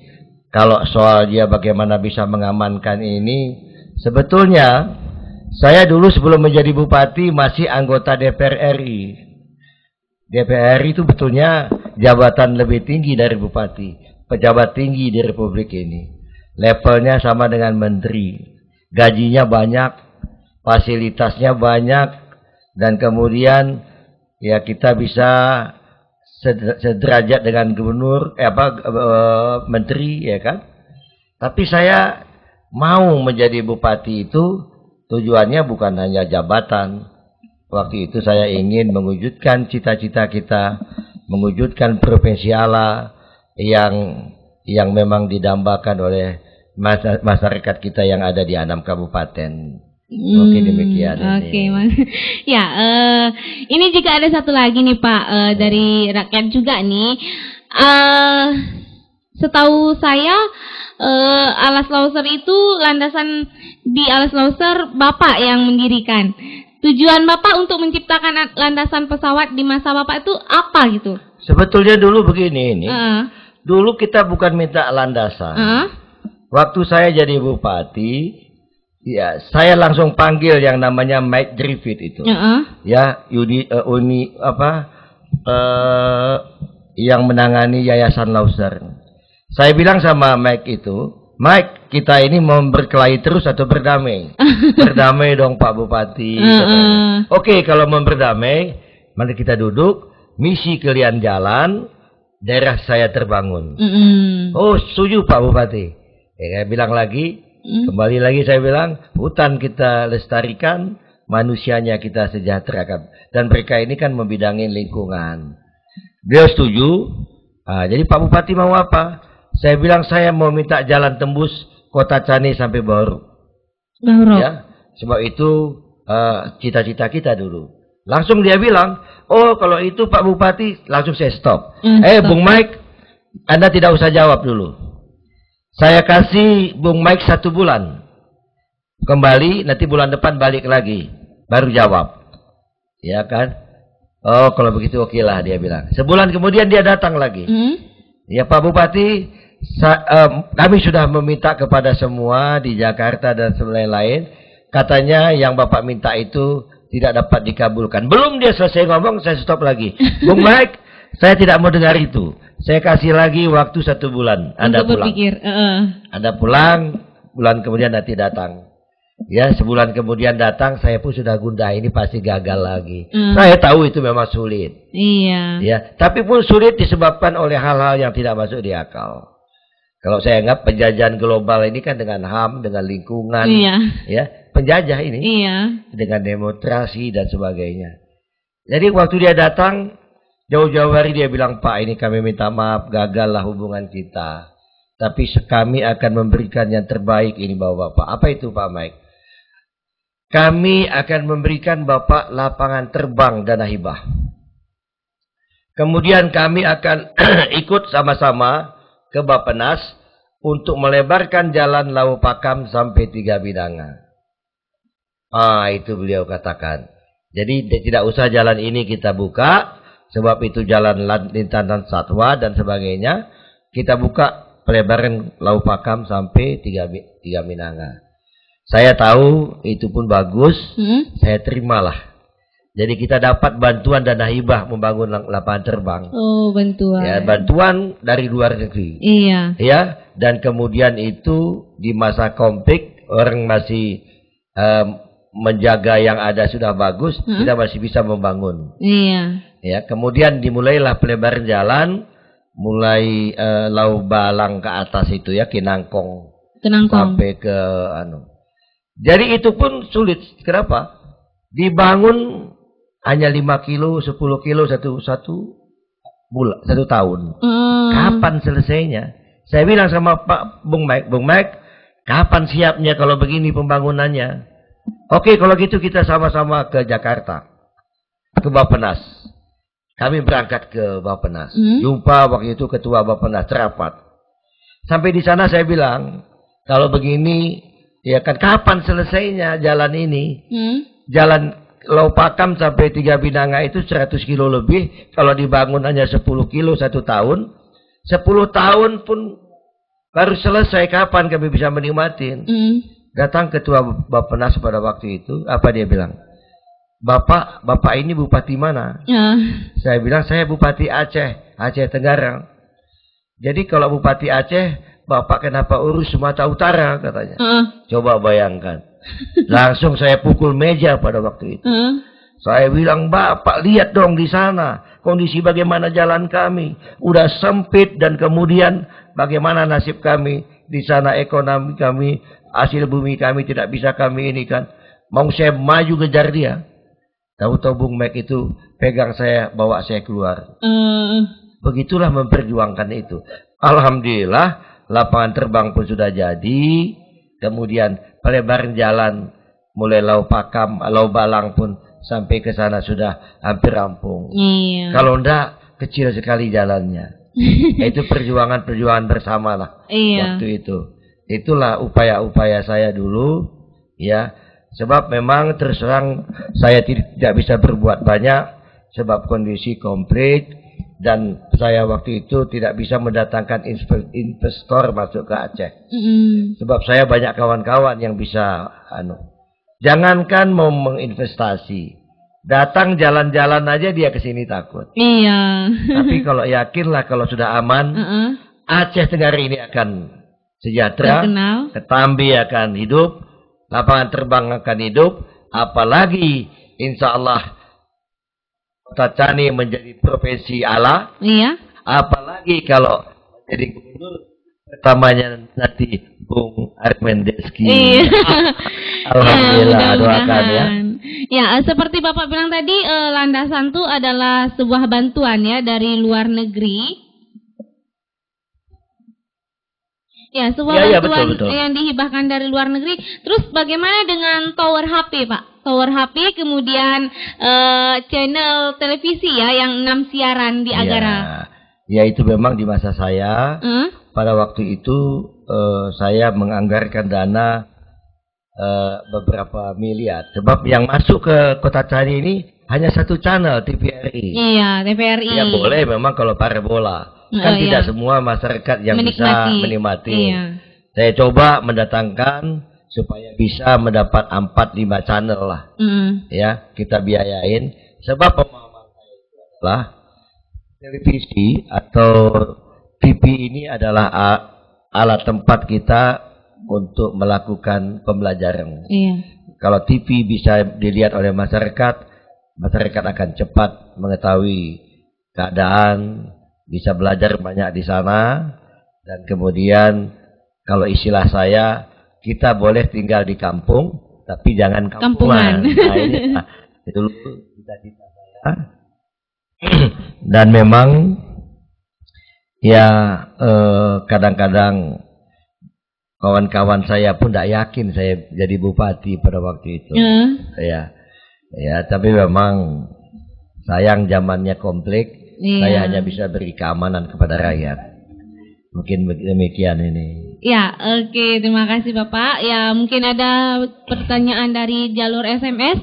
kalau soal dia bagaimana bisa mengamankan ini, sebetulnya saya dulu sebelum menjadi bupati masih anggota DPR RI. DPR RI itu betulnya jabatan lebih tinggi dari bupati, pejabat tinggi di Republik ini. Levelnya sama dengan menteri, gajinya banyak, fasilitasnya banyak, dan kemudian ya kita bisa sederajat dengan gubernur, menteri, ya kan? Tapi saya mau menjadi bupati itu tujuannya bukan hanya jabatan. Waktu itu saya ingin mewujudkan cita-cita kita, mewujudkan provinsi Allah yang memang didambakan oleh masyarakat kita yang ada di 6 kabupaten. Oke, demikian. Oke, Mas. Ya, ini juga ada satu lagi nih Pak, dari rakyat juga nih. Setahu saya Alas Lauser itu landasan di Alas Lauser Bapak yang mendirikan. Tujuan Bapak untuk menciptakan landasan pesawat di masa Bapak itu apa gitu? Sebetulnya dulu begini ini. Dulu kita bukan minta landasan. Waktu saya jadi bupati, ya, saya langsung panggil yang namanya Mike Griffith itu. Ya, yang menangani Yayasan Lauser. Saya bilang sama Mike itu, Mike, kita ini mau berkelahi terus atau berdamai? Berdamai dong Pak Bupati. Oke, kalau mau berdamai, mari kita duduk, misi kalian jalan, daerah saya terbangun. Oh, setuju Pak Bupati. Saya bilang lagi, kembali lagi saya bilang, hutan kita lestarikan, manusianya kita sejahterakan. Dan mereka ini kan membidangi lingkungan. Beliau setuju. Jadi Pak Bupati mau apa? Saya bilang saya mau minta jalan tembus Kota Cani sampai Bauru. Ya, sebab itu cita-cita kita dulu. Langsung dia bilang, oh kalau itu Pak Bupati, langsung saya stop. Bung Mike, Anda tidak usah jawab dulu. Saya kasih Bung Mike 1 bulan. kembali, nanti bulan depan balik lagi, baru jawab. Ya kan? Oh, kalau begitu oke lah, dia bilang. Sebulan kemudian dia datang lagi. Ya Pak Bupati, kami sudah meminta kepada semua di Jakarta dan lain-lain. Katanya yang Bapak minta itu tidak dapat dikabulkan. Belum dia selesai ngomong, saya stop lagi. Bung Mike, saya tidak mau dengar itu. Saya kasih lagi waktu 1 bulan. Anda pulang. Anda pulang, bulan kemudian nanti datang. Ya, sebulan kemudian datang, saya pun sudah gundah, ini pasti gagal lagi. Saya tahu itu memang sulit. Iya. Ya, tapi pun sulit disebabkan oleh hal-hal yang tidak masuk di akal. Kalau saya anggap penjajahan global ini kan dengan HAM, dengan lingkungan, ya, penjajah ini, dengan demokrasi dan sebagainya. Jadi waktu dia datang, jauh-jauh hari dia bilang, Pak, ini kami minta maaf, gagallah hubungan kita. Tapi kami akan memberikan yang terbaik ini Bapak. Apa itu Pak Mike? Kami akan memberikan Bapak lapangan terbang dana hibah. Kemudian kami akan ikut sama-sama ke Bappenas untuk melebarkan jalan Lau Pakam sampai 3 Bidanga. Itu beliau katakan. Jadi tidak usah jalan ini kita buka, sebab itu jalan lintasan satwa dan sebagainya. Kita buka pelebaran Lau Pakam sampai 3 Bidanga. Saya tahu itu pun bagus, saya terimalah. Jadi kita dapat bantuan dana hibah membangun lapangan terbang. Oh, bantuan. Ya, bantuan dari luar negeri. Iya. Ya, dan kemudian itu di masa konflik orang masih menjaga yang ada sudah bagus, kita masih bisa membangun. Iya. Ya, kemudian dimulailah pelebaran jalan, mulai Lau Balang ke atas itu ya, Kinangkong. Sampai ke Jadi itu pun sulit. Kenapa? Dibangun hanya 5 kilo, 10 kilo satu tahun. Kapan selesainya? Saya bilang sama Pak Bung Mike, kapan siapnya kalau begini pembangunannya? Oke, kalau gitu kita sama-sama ke Jakarta, ke Bappenas. Kami berangkat ke Bappenas. Jumpa waktu itu ketua Bappenas rapat. Sampai di sana saya bilang, kalau begini, ya kan kapan selesainya jalan ini? Jalan Lau Pakam sampai 3 Bidanga itu 100 kilo lebih. Kalau dibangun hanya 10 kilo 1 tahun. 10 tahun pun baru selesai. Kapan kami bisa menikmatin? Datang ketua Bappenas pada waktu itu. Apa dia bilang? Bapak ini bupati mana? Saya bilang saya bupati Aceh. Aceh Tenggara. Jadi kalau bupati Aceh, Bapak kenapa urus Sumatera Utara katanya. Coba bayangkan. Langsung saya pukul meja pada waktu itu. Saya bilang, Bapak lihat dong di sana. Kondisi bagaimana jalan kami. Udah sempit dan kemudian bagaimana nasib kami. Di sana ekonomi kami, hasil bumi kami tidak bisa kami ini kan. Mau saya maju kejar dia. Tahu-tahu Bung Mike itu pegang saya, bawa saya keluar. Begitulah memperjuangkan itu. Alhamdulillah. Lapangan terbang pun sudah jadi. Kemudian pelebaran jalan mulai Lau Pakam, Lau Balang pun sampai ke sana sudah hampir rampung. Kalau enggak, kecil sekali jalannya. Itu perjuangan bersama lah waktu itu. Itulah upaya-upaya saya dulu. Ya, sebab memang terus terang saya tidak bisa berbuat banyak. Sebab kondisi konflik. Dan saya waktu itu tidak bisa mendatangkan investor masuk ke Aceh. Sebab saya banyak kawan-kawan yang bisa jangankan mau menginvestasi. Datang jalan-jalan aja dia ke sini takut. Iya. Tapi kalau yakinlah kalau sudah aman, Aceh Tenggara ini akan sejahtera. Ketambi akan hidup, lapangan terbang akan hidup, apalagi insya Allah Kota Cani menjadi provinsi Allah. Iya. Apalagi kalau jadi gubernur pertamanya nanti Bung Armendeski. Iya. Alhamdulillah, doakan ya. Ya, seperti Bapak bilang tadi, landasan itu adalah sebuah bantuan ya dari luar negeri. Ya, sebuah bantuan betul. Yang dihibahkan dari luar negeri. Terus bagaimana dengan tower HP, Pak? Tower HP, kemudian channel televisi ya, yang 6 siaran di Agara. Ya, itu memang di masa saya. Pada waktu itu saya menganggarkan dana beberapa miliar. Sebab yang masuk ke Kota Cari ini hanya satu channel TVRI. Iya, TVRI. Ya boleh memang kalau parabola. Kan tidak semua masyarakat yang bisa menikmati. Iya. Saya coba mendatangkan supaya bisa mendapat 4-5 channel lah. Ya, kita biayain. Sebab pemahaman saya adalah televisi atau TV ini adalah alat tempat kita untuk melakukan pembelajaran. Iya. Kalau TV bisa dilihat oleh masyarakat, masyarakat akan cepat mengetahui keadaan, bisa belajar banyak di sana, dan kemudian kalau istilah saya, kita boleh tinggal di kampung, tapi jangan kampungan. Nah, ini itu cita-cita saya. Dan memang ya kadang-kadang kawan-kawan saya pun tidak yakin saya jadi bupati pada waktu itu. Ya, tapi memang sayang zamannya konflik. Saya hanya bisa beri keamanan kepada rakyat. Mungkin demikian ini. Ya, oke, terima kasih Bapak. Ya, mungkin ada pertanyaan dari jalur SMS.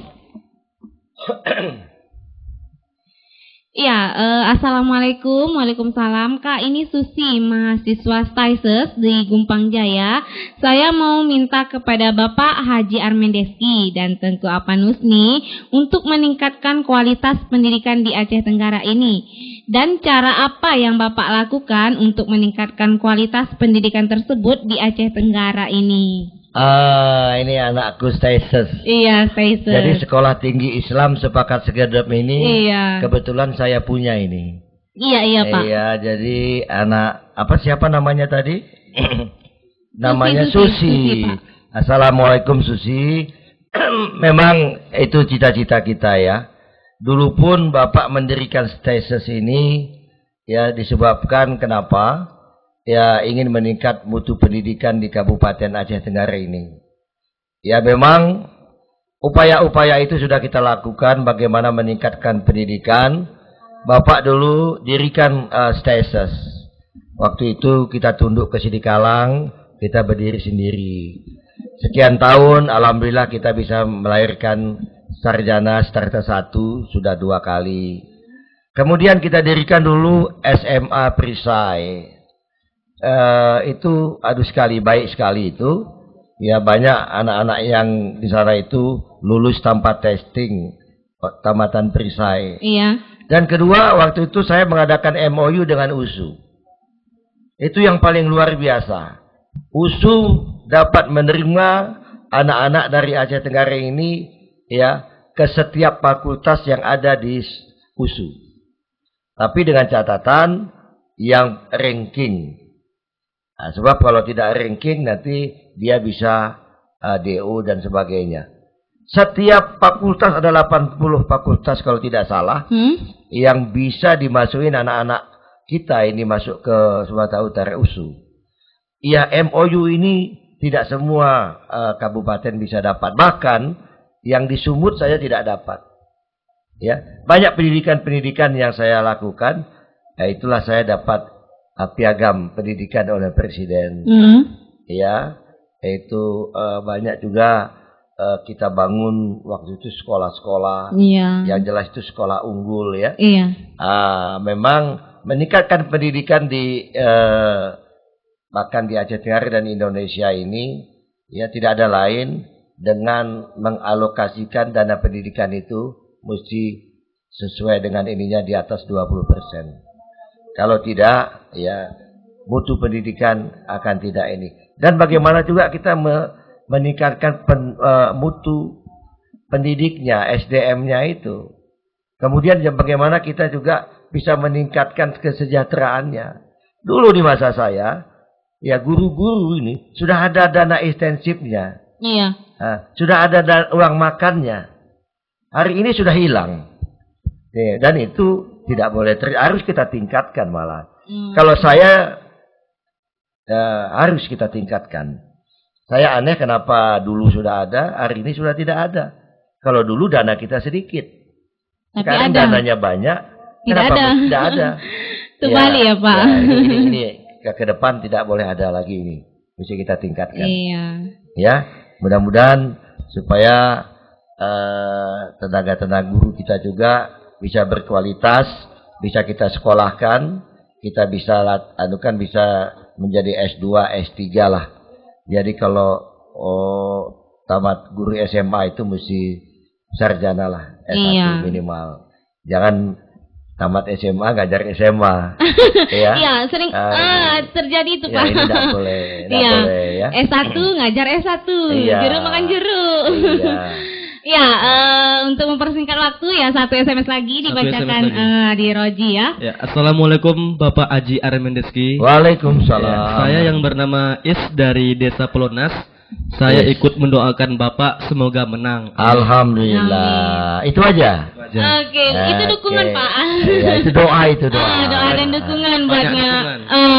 Ya, assalamualaikum, waalaikumsalam. Kak, ini Susi, mahasiswa STAISES di Gumpang Jaya. Saya mau minta kepada Bapak Haji Armendeski dan Tengku Apanusni untuk meningkatkan kualitas pendidikan di Aceh Tenggara ini. Dan cara apa yang Bapak lakukan untuk meningkatkan kualitas pendidikan tersebut di Aceh Tenggara ini? Ini anakku STAISES. Iya, STAISES. Jadi Sekolah Tinggi Islam Sepakat Segedep ini kebetulan saya punya ini. Iya, Pak. Iya, jadi anak siapa namanya tadi? Namanya Susi. Assalamualaikum Susi. Memang itu cita-cita kita ya. Dulu pun Bapak mendirikan STAISES ini ya disebabkan kenapa? Ya ingin meningkat mutu pendidikan di Kabupaten Aceh Tenggara ini. Ya memang upaya-upaya itu sudah kita lakukan bagaimana meningkatkan pendidikan. Bapak dulu dirikan STAISES. Waktu itu kita tunduk ke Sidikalang, kita berdiri sendiri. Sekian tahun alhamdulillah kita bisa melahirkan sarjana starter 1 sudah 2 kali. Kemudian kita dirikan dulu SMA Perisai. Itu baik sekali itu. Ya banyak anak-anak yang di sana itu lulus tanpa testing tamatan Perisai. Iya. Dan kedua waktu itu saya mengadakan MOU dengan USU. Itu yang paling luar biasa. USU dapat menerima anak-anak dari Aceh Tenggara ini ya ke setiap fakultas yang ada di USU. Tapi dengan catatan yang ranking. Nah, sebab kalau tidak ranking nanti dia bisa DO dan sebagainya. Setiap fakultas ada 80 fakultas kalau tidak salah yang bisa dimasukin anak-anak kita ini masuk ke Sumatera Utara USU. Ya MOU ini tidak semua kabupaten bisa dapat. Bahkan yang di Sumut saya tidak dapat. Ya, banyak pendidikan-pendidikan yang saya lakukan, ya itulah saya dapat piagam pendidikan oleh Presiden. Ya, itu banyak juga kita bangun waktu itu sekolah-sekolah. Yang jelas itu sekolah unggul ya. Memang meningkatkan pendidikan di bahkan di Aceh Tenggara dan Indonesia ini ya tidak ada lain dengan mengalokasikan dana pendidikan itu mesti sesuai dengan ininya di atas 20%. Kalau tidak, ya mutu pendidikan akan tidak ini. Dan bagaimana juga kita meningkatkan mutu pendidiknya, SDM-nya itu. Kemudian bagaimana kita juga bisa meningkatkan kesejahteraannya. Dulu di masa saya, ya guru-guru ini sudah ada dana intensifnya. Iya. Sudah ada uang makannya. Hari ini sudah hilang. Dan itu tidak boleh harus kita tingkatkan malah. Kalau saya harus kita tingkatkan. Saya aneh kenapa dulu sudah ada, hari ini sudah tidak ada. Kalau dulu dana kita sedikit. Tapi sekarang ada. dananya banyak. Tidak kenapa ada. tidak ada? Terbalik ya Pak. Ya, ini ke depan tidak boleh ada lagi ini. Mesti kita tingkatkan. Iya. Ya. Mudah-mudahan supaya tenaga-tenaga guru kita juga bisa berkualitas, bisa kita sekolahkan, kita bisa bisa menjadi S2, S3 lah. Jadi kalau tamat guru SMA itu mesti sarjana lah, S1 minimal. Jangan tamat SMA ngajar SMA. Ya. Iya, sering terjadi itu, Pak. Ya, ini tidak boleh, boleh ya. S1 ngajar S1, jeruk makan jeruk. Iya. Ya, untuk mempersingkat waktu ya, satu SMS lagi dibacakan di Roji ya. Ya, Assalamualaikum Bapak Haji Armendeski. Waalaikumsalam. Ya, saya yang bernama Is dari Desa Pelonas. Saya ikut mendoakan Bapak semoga menang. Alhamdulillah. Itu aja. Oke, itu dukungan Pak. Ya, itu doa doa dan dukungan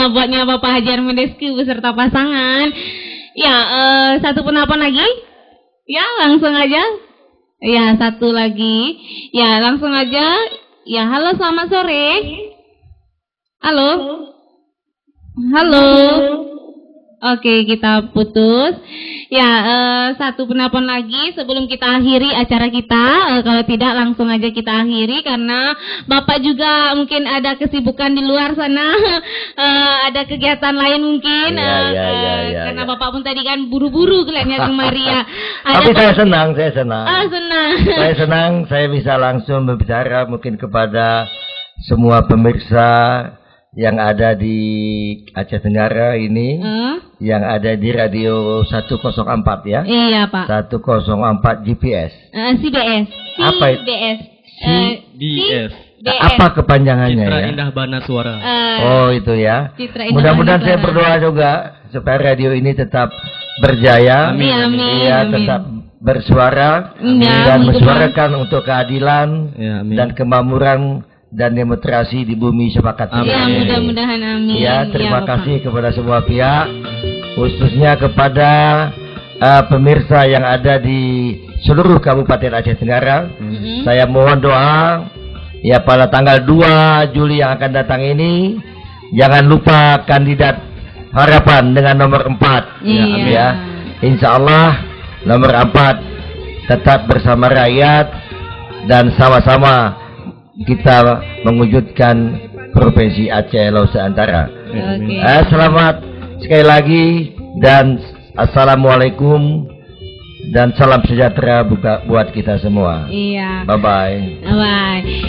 buatnya Bapak Haji Armendeski beserta pasangan. Ya, satu penelpon lagi. Ya, langsung aja. Ya, satu lagi. Ya, langsung aja. Ya, halo, selamat sore. Halo. Halo. Oke, kita putus. Ya, satu penelpon lagi sebelum kita akhiri acara kita. Kalau tidak, langsung aja kita akhiri karena Bapak juga mungkin ada kesibukan di luar sana. Ada kegiatan lain mungkin. Karena Bapak pun tadi kan buru-buru kelihatannya kemari ya. Tapi saya senang. Senang. Saya senang, saya bisa langsung berbicara mungkin kepada semua pemirsa yang ada di Aceh Tenggara ini, yang ada di radio 104 ya? Iya, Pak. 104 GPS. CBS. Apa itu? CBS. Apa kepanjangannya Citra ya? Indah Bana Suara. Oh, itu ya. Mudah-mudahan saya berdoa juga supaya radio ini tetap berjaya. Amin. Iya, tetap bersuara dan mensuarakan untuk keadilan dan kemakmuran dan demokrasi di bumi sepakat. Ya, mudah-mudahan amin. Ya, terima kasih kepada semua pihak, khususnya kepada pemirsa yang ada di seluruh Kabupaten Aceh Tenggara. Saya mohon doa ya pada tanggal 2 Juli yang akan datang ini, jangan lupa kandidat harapan dengan nomor 4. Ya. Insya Allah nomor 4 tetap bersama rakyat dan sama-sama kita mewujudkan Provinsi Aceh Lausa Antara. Selamat sekali lagi dan assalamualaikum dan salam sejahtera buat kita semua. Iya. Bye.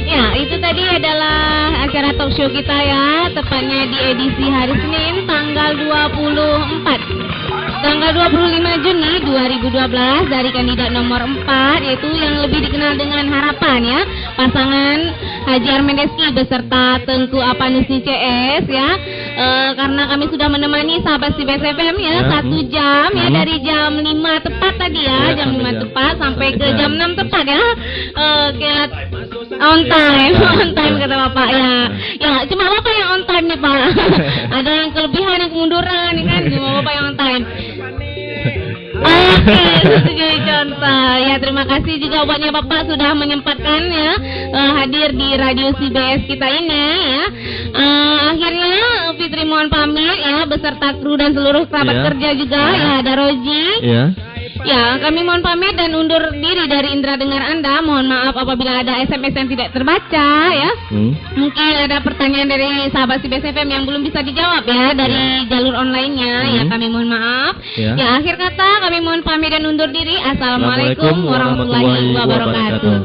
Ya, itu tadi adalah acara talk show kita ya, tepatnya di edisi hari Senin tanggal 25 Juni 2012 dari kandidat nomor 4 yaitu yang lebih dikenal dengan Harapan ya, pasangan Haji Armendeski beserta Tengku Apanusni CS ya. Karena kami sudah menemani sahabat CBS FM ya 1 jam ya, dari jam 5 tepat tadi ya, jam 5 tepat sampai ke jam 6 tepat ya. On time kata Bapak ya. Ya, cuma Bapak yang on time nih Pak. Ada yang kelebihan, yang kemunduran nih kan, cuma Bapak yang on time. Oke, itu jadi contoh. Ya, terima kasih juga buatnya Bapak sudah menyempatkan ya hadir di radio CBS kita ini ya. Akhirnya Fitri mohon pamit ya beserta kru dan seluruh kerabat kerja juga ya, ada Roji. Ya, kami mohon pamit dan undur diri dari indera dengar Anda. Mohon maaf apabila ada SMS yang tidak terbaca ya. Mungkin ada pertanyaan dari sahabat CBS FM yang belum bisa dijawab ya dari jalur online-nya. Ya, kami mohon maaf. Ya, akhir kata kami mohon pamit dan undur diri. Assalamualaikum warahmatullahi wabarakatuh.